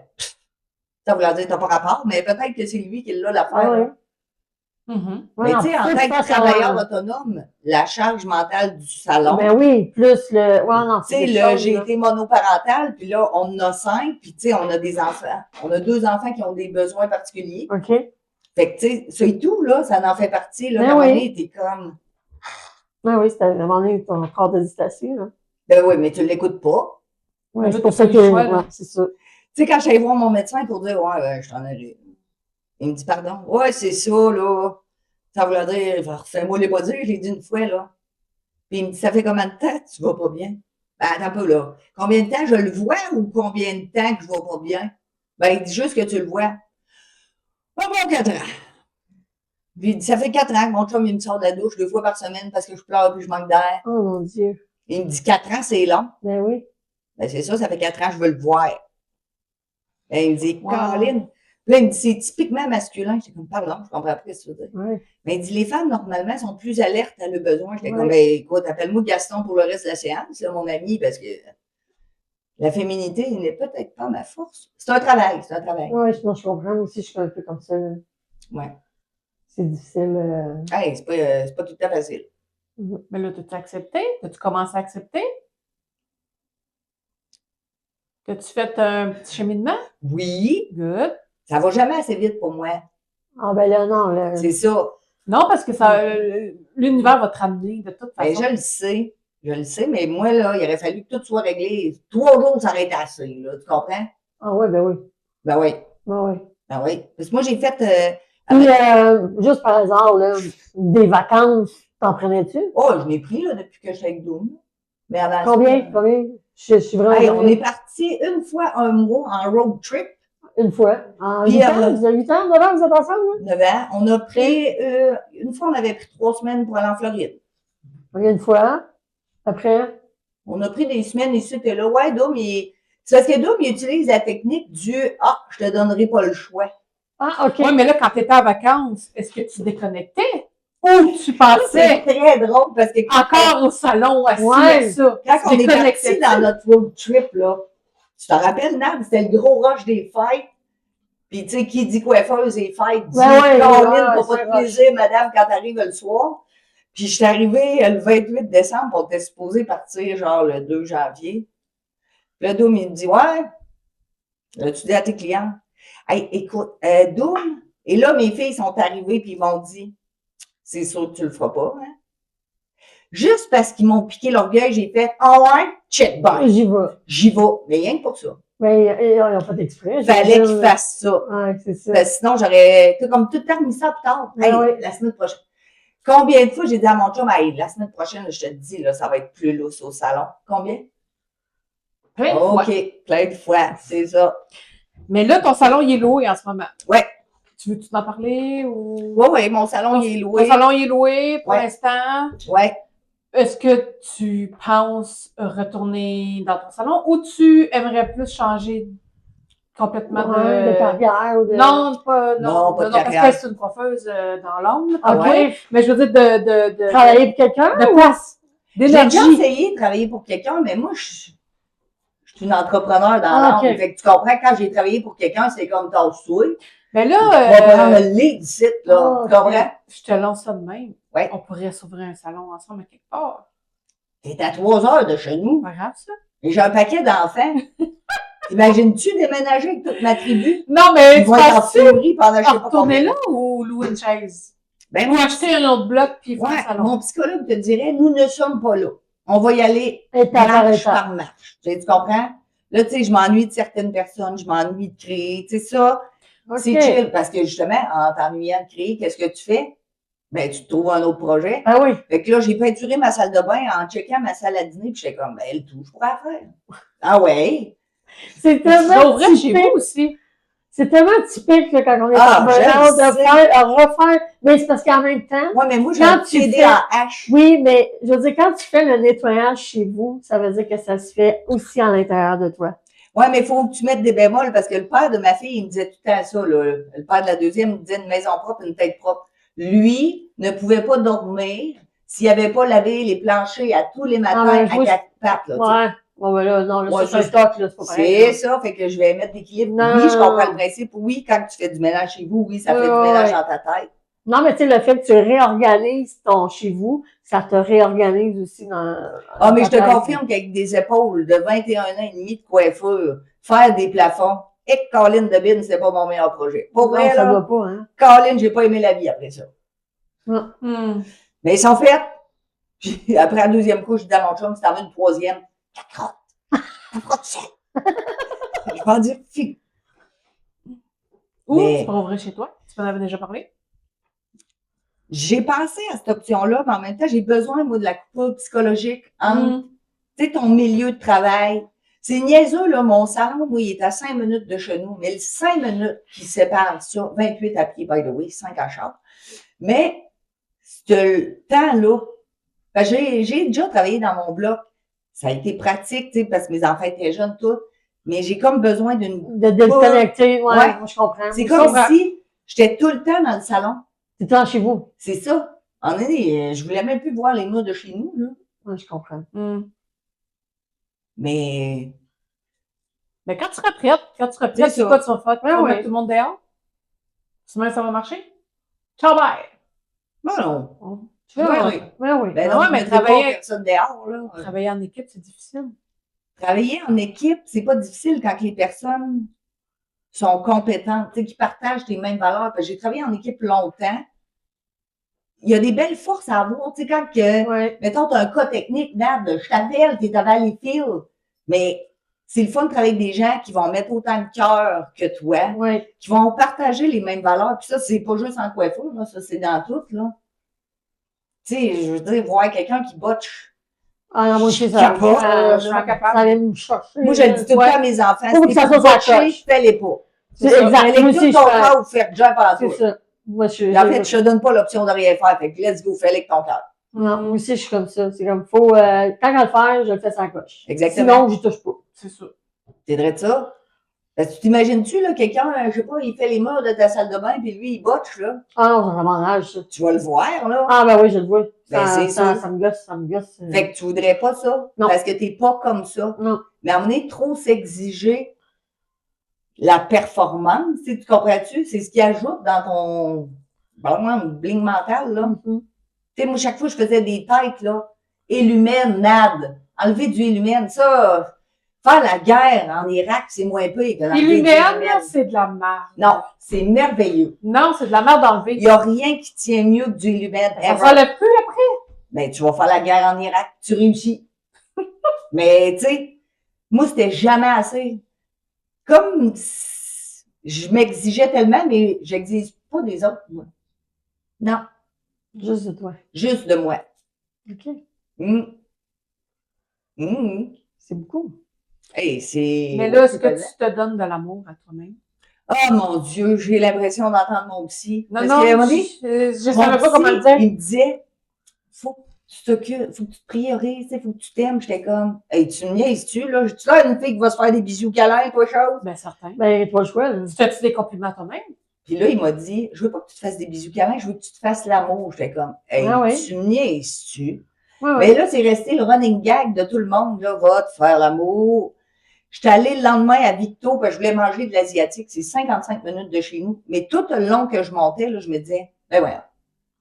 Ça veut dire, t'as pas rapport, mais peut-être que c'est lui qui l'a l'affaire, Ouais, là. ouais. Mhm. Mais Ouais, tu sais, en faut tant tu que fasses travailleur un- autonome, la charge mentale du salon, Ben oui, plus le, ouais, non, tu c'est sais, des là, choses, j'ai là. été monoparentale, puis là, on en a 5, puis tu sais, on a des enfants. On a 2 enfants qui ont des besoins particuliers. OK. Fait que, tu sais, c'est tout, là, ça en fait partie, là. Ben À un moment oui. donné, t'es comme, Ouais, oui, c'était vraiment ton corps d'hésitation, là. ben oui, mais tu l'écoutes pas. Ouais, Mais c'est là, pour t'as ça pas que, eu le choix, là. ouais, c'est ça. Tu sais, quand j'allais voir mon médecin pour dire, ouais, je t'en ai. Il me dit, pardon. Ouais, c'est ça, là. Ça veut dire, refais-moi les pas dire, je l'ai dit une fois, là. Puis il me dit, ça fait combien de temps que tu vas pas bien? Ben, attends un peu, là. Combien de temps je le vois ou combien de temps que je vais pas bien? Ben, il dit juste que tu le vois. Ben, bon, 4 ans. Puis il dit, ça fait 4 ans que mon chum, il me sort de la douche 2 fois par semaine parce que je pleure puis je manque d'air. Oh mon Dieu. Il me dit, 4 ans, c'est long. Ben oui. Ben, c'est ça fait 4 ans, je veux le voir. Ben, il me dit, Wow. Caroline. Puis là, il me dit, c'est typiquement masculin. J'étais comme, pardon, je comprends pas ce que tu veux dire. Ouais. Mais il dit, les femmes, normalement, sont plus alertes à leurs besoins. J'étais Ouais. comme, ben, écoute, appelle-moi Gaston pour le reste de la séance, là, mon ami, parce que la féminité n'est peut-être pas ma force. C'est un travail. Ouais, sinon, je comprends. Moi aussi, je suis un peu comme ça, là. Ouais. C'est difficile. Hey, c'est pas tout à fait facile. Mais là, t'as-tu accepté? T'as-tu commencé à accepter? T'as-tu fait un petit cheminement? Oui, Good. ça va jamais assez vite pour moi. Ah, ben là, non, là. C'est ça. Non, parce que ça, l'univers va te ramener de toute Ben, façon. je le sais, mais moi, là, il aurait fallu que tout soit réglé. 3 jours, ça aurait été assez, là. Tu comprends? Ah, ouais, ben oui. Ben oui. Ben oui. Ben oui. Parce que moi, j'ai fait, Puis, juste par hasard, là, des vacances, t'en prenais-tu? oh, je l'ai pris, là, depuis que je suis avec Doom. Mais avant ça, Combien? Je suis vraiment. hey, on est parti une fois un mois en road trip, Une fois. En Puis, 8 ans? Vous avez 8 ans, 9 ans, vous êtes ensemble, là? 9 ans. On a pris, une fois, on avait pris 3 semaines pour aller en Floride. Ok, une fois. Après? On a pris des semaines ici et là. Ouais, Doom, c'est parce que Doom, il utilise la technique du « Ah, je te donnerai pas le choix Ah, OK. Oui, mais là, quand t'étais en vacances, est-ce que tu déconnectais? Ou tu ». C'est passais très drôle parce que encore au salon assis Ouais. à ça? quand on est Déconnectais-tu? parti dans notre road trip, là, tu te rappelles, Nad, c'était le gros rush des fêtes. Puis, tu sais, qui dit coiffeuse et fêtes, dit Ouais, Caroline, ouais, pour pas c'est de plaisir, madame, quand t'arrives le soir. Puis, je suis arrivée le 28 décembre, on était supposé partir, genre, le 2 janvier. Puis là, Doom, il me dit, ouais, tu dis à tes clients, hey, écoute, Doom, et là, mes filles sont arrivées, puis ils m'ont dit, c'est sûr que tu le feras pas, hein? Juste parce qu'ils m'ont piqué l'orgueil, j'ai fait, ah ouais, check back. J'y vais. J'y vais. Mais rien que pour ça. Mais ils n'ont pas d'exprès. Fallait qu'ils fassent ça. Ouais, c'est ça. Parce que sinon, j'aurais comme tout le temps mis ça plus tard. Ouais, Hey, ouais. la semaine prochaine. Combien de fois j'ai dit à mon chum, hey, la semaine prochaine, je te dis, là, ça va être plus lousse au salon. Combien? Plein de fois. OK, plein de fois, c'est ça. Mais là, ton salon, il est loué en ce moment. Ouais. Tu veux-tu en parler ou. Ouais, mon salon, il est loué. Ton salon, il est loué pour Ouais. l'instant. Ouais. Est-ce que tu penses retourner dans ton salon ou tu aimerais plus changer complètement Ouais, de carrière ou de. Non, pas de parce carrière. que c'est une coiffeuse dans l'ombre. OK. Ouais. Mais je veux dire de Travailler pour quelqu'un? de place, J'ai déjà d'énergie. essayé de travailler pour quelqu'un, mais moi, je suis une entrepreneur dans Ah, l'âme. ok. Fait que tu comprends, quand j'ai travaillé pour quelqu'un, c'est comme tasse-toi. Mais On là, va prendre le lead ici, là. Ah, Tu comprends? je te lance ça de même. Ouais. On pourrait s'ouvrir un salon ensemble à quelque part. T'es à 3 heures de chez nous. Pas grave, ça. Et j'ai un paquet d'enfants. Imagines-tu déménager avec toute ma tribu? Non, mais Ils tu vont être en penses-tu théorie pendant je sais pas retourner combien. là ou louer une chaise? Ben, Ou acheter un autre bloc puis faire ouais, un salon. mon psychologue te dirait, nous ne sommes pas là. On va y aller Étape par marche étape. par marche. Tu comprends? Là, tu sais, je m'ennuie de certaines personnes, je m'ennuie de créer. Tu sais, ça, c'est OK. chill parce que justement, en t'ennuyant de créer, qu'est-ce que tu fais? Ben, tu te trouves un autre projet. Ah oui. Fait que là, j'ai peinturé ma salle de bain en checkant ma salle à dîner, puis j'étais comme, ben, le tout, je pourrais la faire. Ah ouais? C'est Tu vas tellement ouvrir chez typique. vous aussi. C'est tellement typique là, quand on est Ah, en burn-out je de sais. faire, à refaire. Mais c'est parce qu'en même temps, Ouais, mais moi, j'ai Quand un tu fais- TDAH. oui, mais je veux dire, quand tu fais le nettoyage chez vous, ça veut dire que ça se fait aussi à l'intérieur de toi. Ouais, mais il faut que tu mettes des bémols parce que le père de ma fille, il me disait tout le temps ça, là. Le père de la deuxième, il me disait une maison propre, une tête propre. Lui ne pouvait pas dormir s'il n'avait pas lavé les planchers à tous les matins mais à moi, 4 pattes, là, tu sais. Ouais. Bon, ben là, non, là, Ouais, c'est un c'est- stock, là, c'est pas pareil. C'est là. ça, fait que je vais mettre d'équilibre. Non. Oui, je comprends le principe. Oui, quand tu fais du ménage chez vous, oui, ça fait du Ouais, ménage ouais. dans ta tête. Non, mais tu sais, le fait que tu réorganises ton chez vous, ça te réorganise aussi dans. Ah, mais je te ta tête. confirme qu'avec des épaules de 21 ans et demi de coiffure, faire des plafonds, et Colin de Bin, c'est pas mon meilleur projet. Pour Non, vrai, ça là, doit pas, hein. Colin, j'ai pas aimé la vie après ça. Hmm. Mais ils sont faits. Puis après la deuxième couche, je dis à mon chum, si t'en veux une troisième, cacarotte. Cacarotte ça. Je vais en dire, fille. Ou Mais- tu vas ouvrir chez toi. Tu m'en avais déjà parlé. J'ai pensé à cette option-là, mais en même temps, j'ai besoin, moi, de la coupure psychologique entre, Hmm. tu sais, ton milieu de travail. C'est niaiseux, là, mon salon, moi, il est à 5 minutes de chez nous, mais le 5 minutes qui séparent ça, 28 à pied, by the way, 5 à char. Mais, ce temps-là, parce que j'ai déjà travaillé dans mon bloc. Ça a été pratique, tu sais, parce que mes enfants étaient jeunes, tout. Mais j'ai comme besoin d'une... De déconnecter, ouais, Ouais. moi, je comprends. C'est Je comme comprends. si j'étais tout le temps dans le salon. C'est temps chez vous. C'est ça. En année, je voulais même plus voir les murs de chez nous, là. Ouais, je comprends. Hmm. Mais, Mais quand tu seras prête, C'est c'est ça. quoi tu vas faire? Tu Ouais, vas ouais. mettre tout le monde dehors? Sinon, ça va marcher? Ciao, bye! bon, non. Tu vois, Oui, oui. Ouais, oui. Ben Ah non, ouais, mais mais travailler travailler- personne dehors, là. travailler en équipe, c'est difficile. Travailler en équipe, c'est pas difficile quand les personnes sont compétentes, tu sais, qui partagent tes mêmes valeurs. Parce que j'ai travaillé en équipe longtemps. Il y a des belles forces à avoir, tu sais, quand que, Ouais. mettons, tu as un cas technique, Nad, je t'appelle, t'es à Valleyfield. Mais c'est le fun de travailler avec des gens qui vont mettre autant de cœur que toi, Ouais. qui vont partager les mêmes valeurs. Puis ça, c'est pas juste en coiffure, là, ça, c'est dans tout, là. Tu sais, je veux dire, voir quelqu'un qui botche. Ah non, moi, c'est Je ça. capote, je suis pas capable. Ça vient me chercher. Moi, je le dis tout le Ouais. temps à mes enfants, Faut si que t'es ça pas soit botché, accroche. fais-les pas. C'est ça. exact. Fais-les Moi tout aussi, ton je fais- cœur ou faire job à C'est toi. ça. Moi, je En fait, je te donne pas l'option de rien faire. Fait que let's go, fais-les avec ton cœur. Non, moi aussi, je suis comme ça. C'est comme, faut, tant qu'à le faire, je le fais sans coche. Exactement. Sinon, j'y touche pas. C'est ça. T'aiderais de ça? Parce que tu t'imagines-tu, là, quelqu'un, je sais pas, il fait les murs de ta salle de bain, puis lui, il botche, là. Ah non, ça m'enrage, ça. Tu vas le voir, là. Ah, ben oui, je le vois. Ben, c'est ça. Ça me gosse, ça me gosse. Fait que tu voudrais pas ça. Non. Parce que t'es pas comme ça. Non. Mais à un moment donné, trop s'exiger la performance, tu sais, tu comprends-tu? C'est ce qui ajoute dans ton, vraiment, bling mental, là. Mhm. Tu sais, moi, chaque fois, je faisais des têtes, là. Élumène, NAD. Enlever du élumène. Ça, faire la guerre en Irak, c'est moins pire que d'enlever du Illumène, là, élumène. c'est de la merde. Non, c'est merveilleux. Non, c'est de la merde Il d'enlever. n'y a rien qui tient mieux que du élumène. Ça ever. sera le plus après. Ben, tu vas faire la guerre en Irak, tu réussis. Mais, tu sais, moi, c'était jamais assez. Comme je m'exigeais tellement, mais j'exige pas des autres, moi. Non, Juste de toi. juste de moi. OK. Hum. Hum. C'est beaucoup. Hey, c'est... Mais là, est-ce c'est que pesant. tu te donnes de l'amour à toi-même? Oh mon Dieu, j'ai l'impression d'entendre mon psy. Non, Parce non, qu'à un moment donné, je mon savais pas comment le psy, dire. il me disait, faut que tu t'occupes, faut que tu te priorises, faut que tu t'aimes. J'étais comme, hey, tu me niaises-tu, là? Tu là une fille qui va se faire des bisous câlins, toi, chose? Ben, certain. Ben, pas le choix, là. Tu fais-tu des compliments à toi-même? Puis là, il m'a dit, je veux pas que tu te fasses des bisous câlins, je veux que tu te fasses l'amour. J'étais comme, hey, Ah ouais? tu me niaises-tu? Ouais, Mais ouais. là, c'est resté le running gag de tout le monde, là, va te faire l'amour. J'étais allée le lendemain à Victo, parce que je voulais manger de l'asiatique. C'est 55 minutes de chez nous. Mais tout le long que je montais, là, je me disais, ben ouais,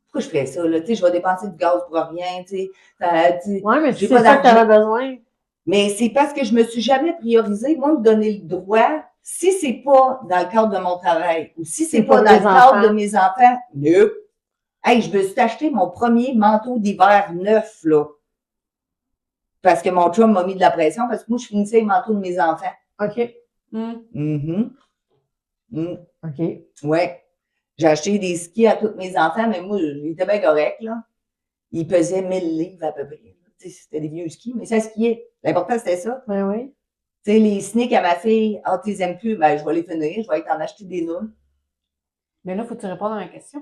pourquoi je ferais ça, là? Tu sais, je vais dépenser du gaz pour rien, tu sais. Tu sais. Ouais, mais J'ai c'est pas ça que d'argent. t'avais besoin. Mais c'est parce que je me suis jamais priorisée, moi, me donner le droit, si c'est pas dans le cadre de mon travail, ou si c'est C'est pas pour dans le tes cadre enfants. de mes enfants, nope. Hey, je me suis acheté mon premier manteau d'hiver neuf, là. Parce que mon chum m'a mis de la pression, parce que moi, je finissais les manteaux de mes enfants. OK. Mhm. OK. Ouais. J'ai acheté des skis à tous mes enfants, mais moi, il était bien correct, là. Il pesait 1000 livres à peu près. Tu sais, c'était des vieux skis, mais ça skiait. L'important, c'était ça. Ben oui. Tu sais, les sneaks à ma fille, tu les aimes plus, ben, je vais les finir, je vais t'en acheter des nouilles. Mais là, il faut que tu répondes à ma question.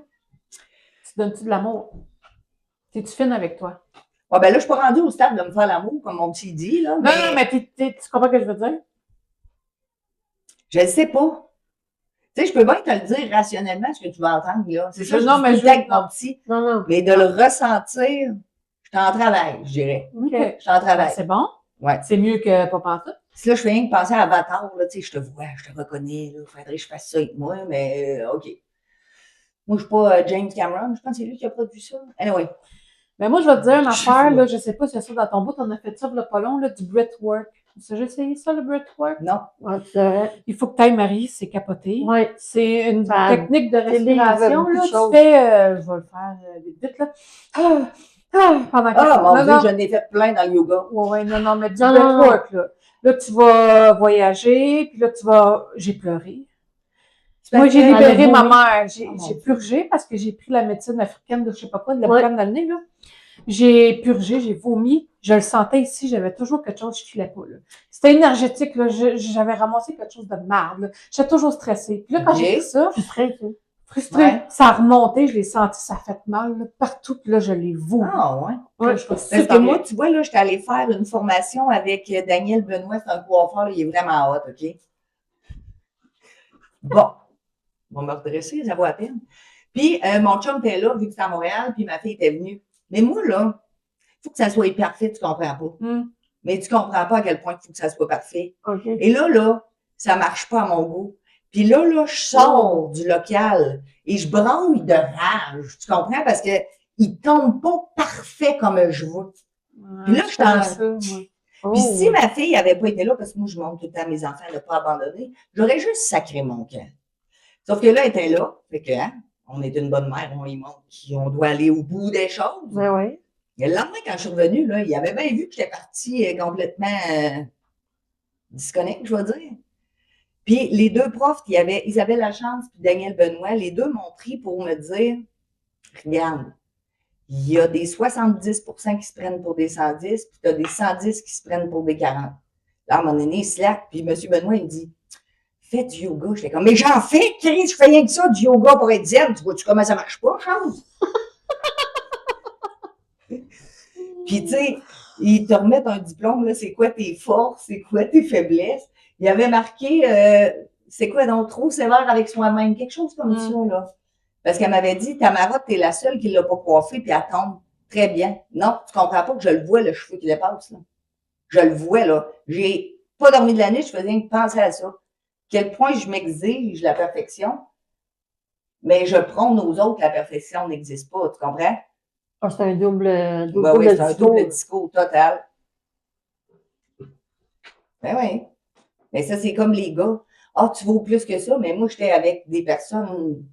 Tu donnes-tu de l'amour? T'es-tu fine avec toi? Ouais, ben là, je suis pas rendue au stade de me faire l'amour, comme mon petit dit, là. Non, mais tu comprends ce que je veux dire? Je ne sais pas. Tu sais, je peux bien te le dire rationnellement, ce que tu vas entendre, là. C'est ça, Non, je mais dis tout le temps avec mon petit. Non. Mais de le ressentir, je suis en travail, je dirais. OK. Je suis en travail. C'est bon? Ouais. C'est mieux que pas pantoute? Si là, je fais rien que penser à Avatar, là, tu sais, je te vois, je te reconnais, là, faudrait que je fasse ça avec moi, mais OK. Moi, je suis pas James Cameron, je pense que c'est lui qui a produit ça. Anyway. Mais moi, je vais te dire une Je sais affaire, pas. là, je sais pas si c'est ça dans ton bout, on a fait ça il y a pas long, là, du breathwork. J'ai essayé ça, le breathwork? Non. Ouais, c'est vrai. Il faut que tu ailles, Marie, c'est capoté. Ouais. C'est une Ça technique de délivre respiration, beaucoup là. de Tu choses. fais, je vais le faire vite, là. Pendant que Ah, mon non, Dieu, non. j'en ai fait plein dans le yoga. Ouais, non, mais du Non, non, breathwork, là. Là, tu vas voyager, puis là, tu vas... J'ai pleuré. Moi, j'ai Elle a libéré ma vomi. mère. J'ai Oh, mon j'ai Dieu. purgé parce que j'ai pris la médecine africaine de je sais pas quoi, de la Ouais. boucane dans le nez, là. J'ai purgé, j'ai vomi. Je le sentais ici, j'avais toujours quelque chose, je filais pas, là. C'était énergétique, là. J'avais ramassé quelque chose de marde, là. J'étais toujours stressée. Puis là, quand Ok. j'ai fait ça, Frustrée, tu sais. frustrée, Ouais. ça a remonté, je l'ai senti, ça a fait mal, là, partout. Puis là, je l'ai vomi. Ah, ouais. Ouais, je trouve Parce que super moi, bien. tu vois, là, j'étais allée faire une formation avec Daniel Benoît, c'est un coiffeur, là, il est vraiment hot, OK? Bon. On va me redresser, ça vaut à peine. Puis, mon chum était là, vu que c'était à Montréal, puis ma fille était venue. Mais moi, là, il faut que ça soit parfait, tu comprends pas. Mais tu comprends pas à quel point il faut que ça soit parfait. OK. Et là, ça marche pas à mon goût. Puis là, je sors du local et je brouille de rage. Tu comprends? Parce que il tombe pas parfait comme je veux. Puis là, je faisais t'en- ça, moi. Oh. Puis si ma fille avait pas été là, parce que moi, je montre tout le temps à mes enfants de ne pas abandonner, j'aurais juste sacré mon camp. Sauf que là, elle était là. Fait que, hein, on est une bonne mère, on y montre, puis on doit aller au bout des choses. Ben oui. Et le lendemain, quand je suis revenue, là, il avait bien vu que j'étais partie complètement disconnecte, je vais dire. Puis les deux profs, il y avait Isabelle Lachance puis Daniel Benoît, les deux m'ont pris pour me dire, regarde, il y a des 70% qui se prennent pour des 110, puis tu as des 110 qui se prennent pour des 40. Là, à un moment donné, il slack, puis M. Benoît, il me dit, fais du yoga. J'étais comme, mais j'en fais, Chris, je fais rien que ça, du yoga pour être zen. Tu vois-tu comment ça marche pas, chose? Puis, tu sais, ils te remettent un diplôme, là, c'est quoi tes forces, c'est quoi tes faiblesses. Il avait marqué, c'est quoi donc, trop sévère avec soi-même, quelque chose comme ça, là. Parce qu'elle m'avait dit, Tamara, t'es la seule qui l'a pas coiffé, puis elle tombe très bien. Non, tu comprends pas que je le vois, le cheveu qui dépasse, là. Je le vois, là. J'ai pas dormi de la nuit, je faisais rien que penser à ça. Quel point je m'exige la perfection, mais je prône aux autres que la perfection n'existe pas, tu comprends? Ah, c'est un double Ben oui, c'est un discours. double discours total. Ben oui. Mais ça, c'est comme les gars. Ah, tu vaux plus que ça, mais moi, j'étais avec des personnes.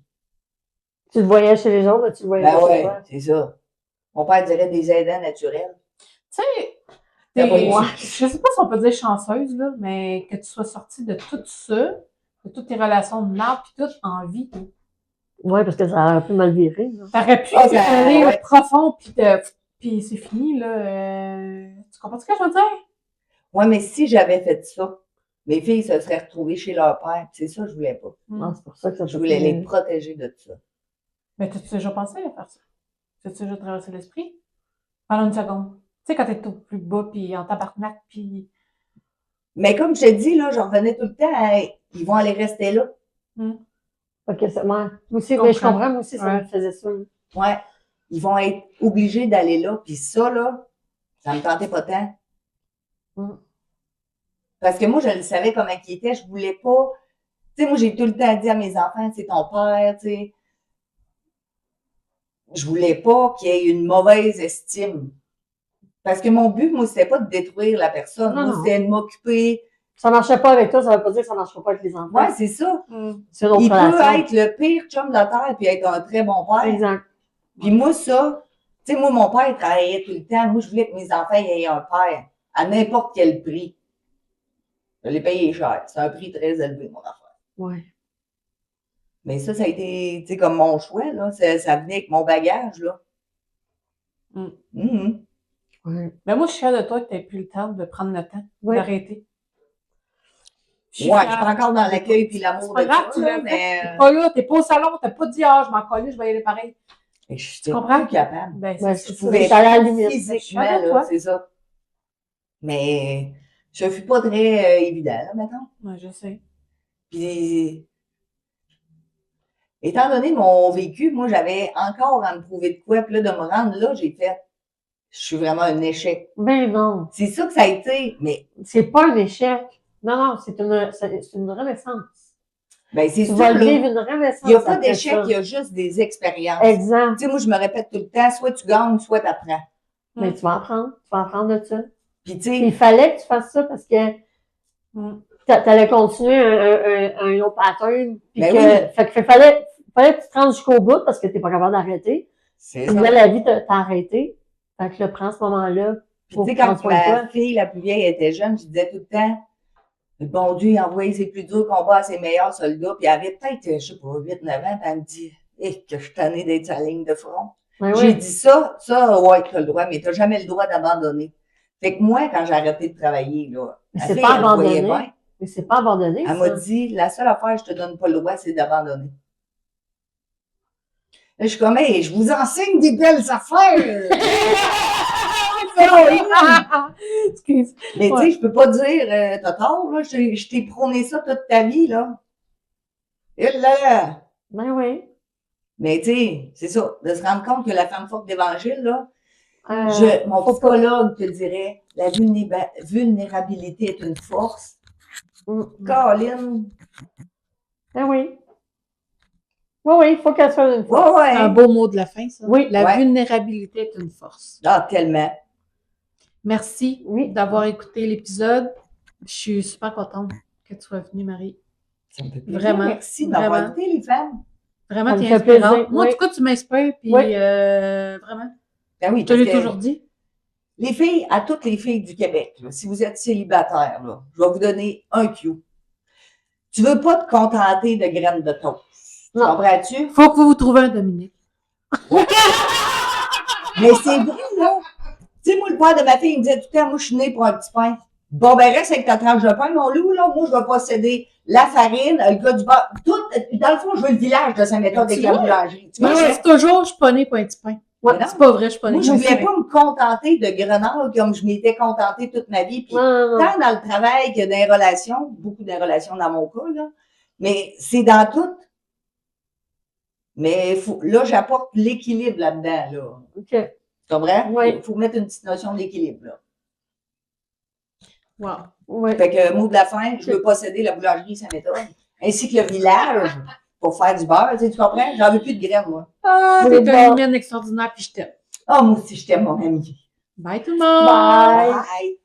Tu le voyais chez les autres, tu le voyais Ben chez ouais, toi. c'est ça. Mon père dirait des aidants naturels. Tu sais, Ça va, moi. je sais pas si on peut dire chanceuse, là, mais que tu sois sortie de tout ça, de toutes tes relations de merde, puis tout, en vie. Oui, parce que ça a un peu mal viré. Là. T'aurais pu Ah, ça- aller ouais. profond, puis c'est fini, là. Tu comprends ce que je veux dire? Ouais, mais si j'avais fait ça, mes filles se seraient retrouvées chez leur père. C'est ça que je voulais pas. Non, c'est pour ça que ça Je fait voulais plus- les protéger de ça. Mais t'as-tu déjà pensé à faire ça? T'as-tu déjà traversé l'esprit? Pendant une seconde. Tu sais, quand t'es au plus bas, puis en tabarnak, puis... Mais comme je te dis, là, j'en revenais tout le temps à, ils vont aller rester là. Ok, c'est moi. Moi aussi, Je mais je comprends. comprends, moi aussi, ça Ouais. me faisait ça. Ouais. Ils vont être obligés d'aller là. Puis ça, là, ça me tentait pas tant. Mm. Parce que moi, je le savais comment il était. Je voulais pas. Tu sais, moi, j'ai tout le temps dit à mes enfants, c'est ton père, tu sais. Je voulais pas qu'il y ait une mauvaise estime. Parce que mon but, moi, c'était pas de détruire la personne. Non, Moi, non. c'était de m'occuper. Ça marchait pas avec toi, ça veut pas dire que ça marchera pas avec les enfants. Ouais, c'est ça. C'est une autre Il peut relation. être le pire chum de la terre puis être un très bon père. Exact. Puis moi, ça, tu sais, moi, mon père travaillait tout le temps. Moi, je voulais que mes enfants aient un père à n'importe quel prix. Je l'ai payé cher. C'est un prix très élevé, mon affaire. Ouais. Mais ça a été, tu sais, comme mon choix, là. Ça venait avec mon bagage, là. Mm. Mhm. Ouais. Mais moi, je suis fière de toi que tu aies pris le temps de prendre le temps Oui. d'arrêter. Ouais, je suis pas encore dans l'accueil puis C'est l'amour pas de grave, ça, tu là, l'as fait. mais T'es pas là, t'es pas au salon, t'as pas dit, ah, je m'en colle, je vais y aller pareil. je suis comprends? plus capable. Ben, Ouais, c'est c'est Je ça. pouvais ça, à la plus limite. physiquement, Je suis avec là, toi. c'est ça. Mais je suis pas très évident, là, mettons. Ouais, je sais. Puis, étant donné mon vécu, moi, j'avais encore à me prouver de quoi, puis là, de me rendre là, j'ai fait, je suis vraiment un échec. Ben non, C'est ça que ça a été, mais c'est pas un échec. Non, c'est une renaissance. ben, c'est Tu sûr, vas là, vivre une renaissance. il n'y a pas après d'échec, ça. il y a juste des expériences. Exact. Tu sais, moi, je me répète tout le temps, soit tu gagnes, soit tu apprends. Mais tu vas apprendre de ça. Puis, tu Puis sais, il fallait que tu fasses ça parce que Mm. t'allais continuer un autre pattern. Puis Ben que, oui. fait que fallait que tu te rendes jusqu'au bout parce que t'es pas capable d'arrêter. c'est Puis ça. là, la vie t'a arrêté. Fait que là, prends ce moment-là. Puis, Faut tu sais, prendre quand soin de ma toi. fille, la plus vieille, était jeune, je disais tout le temps, le bon Dieu, il a envoyé ses plus durs combats à ses meilleurs soldats, puis elle avait peut-être, je sais pas, 8-9 ans, puis elle me dit, que je suis tannée d'être sa ligne de front. Ben J'ai oui. dit ça, ouais, t'as le droit, mais t'as jamais le droit d'abandonner. Fait que moi, quand j'ai arrêté de travailler, là, Mais la c'est fille, pas elle le voyait abandonné. bien. Mais c'est pas abandonné, Elle m'a ça. dit, la seule affaire que je te donne pas le droit, c'est d'abandonner. Là, je suis comme, hey, je vous enseigne des belles affaires! Excuse. Mais tu Ouais. sais, je peux pas dire, t'as tort, là, je t'ai prôné ça toute ta vie, là. Et là! Ben oui. Mais tu sais, c'est ça, de se rendre compte que la femme forte d'évangile, là, mon faut pas- psychologue te dirait, la vulnérabilité est une force. Colin, Ben oui. Oui, il faut qu'elle soit une fois. ouais, C'est un ouais. beau mot de la fin, ça. Oui. La Ouais. vulnérabilité est une force. Ah, tellement. Merci Oui. d'avoir écouté l'épisode. Je suis super contente que tu sois venue, Marie. Ça me fait plaisir. Vraiment, Merci de m'avoir vraiment. écouté, les femmes. Vraiment, Ça me t'es fait inspirante. plaisir, Moi, en oui. tout cas, tu m'inspires, puis Oui. vraiment. Ben oui, Je te parce l'ai que toujours dit. les filles, à toutes les filles du Québec, là, si vous êtes célibataire, là, je vais vous donner un cue. Tu veux pas te contenter de graines de toast. Non. Comprends-tu? Faut que vous vous trouviez un Dominique. Mais c'est vrai, là. Tu sais, moi, le père de ma fille, il me disait tout le temps, moi, je suis née pour un petit pain. Bon, ben, reste avec ta tranche de pain, mon loup, là. Moi, je vais posséder la farine, le gars du beurre. Tout, dans le fond, je veux le village de Saint-Méthode avec Tu la vois? boulangerie. Tu Moi, vois? je dis toujours, je suis pas née pour un petit pain. Mais non. C'est pas vrai, je suis pas née Moi, pour je un petit voulais pain. pas me contenter de grenades comme je m'étais contentée toute ma vie. Puis, Non. tant dans le travail que dans les relations, beaucoup de relations dans mon cas, là. Mais c'est dans tout. Mais là, j'apporte l'équilibre là-dedans, là. OK. Tu comprends? Oui. Faut mettre une petite notion d'équilibre, là. Wow. Oui. Fait que, mot de la fin, je veux posséder la boulangerie Saint-Méthode, ainsi que le village pour faire du beurre. Tu comprends? J'en veux plus de graines, moi. Ah, Oui, t'es bon. une humaine extraordinaire, puis je t'aime. Ah, moi aussi, je t'aime, mon ami. Bye tout le monde! Bye. Bye.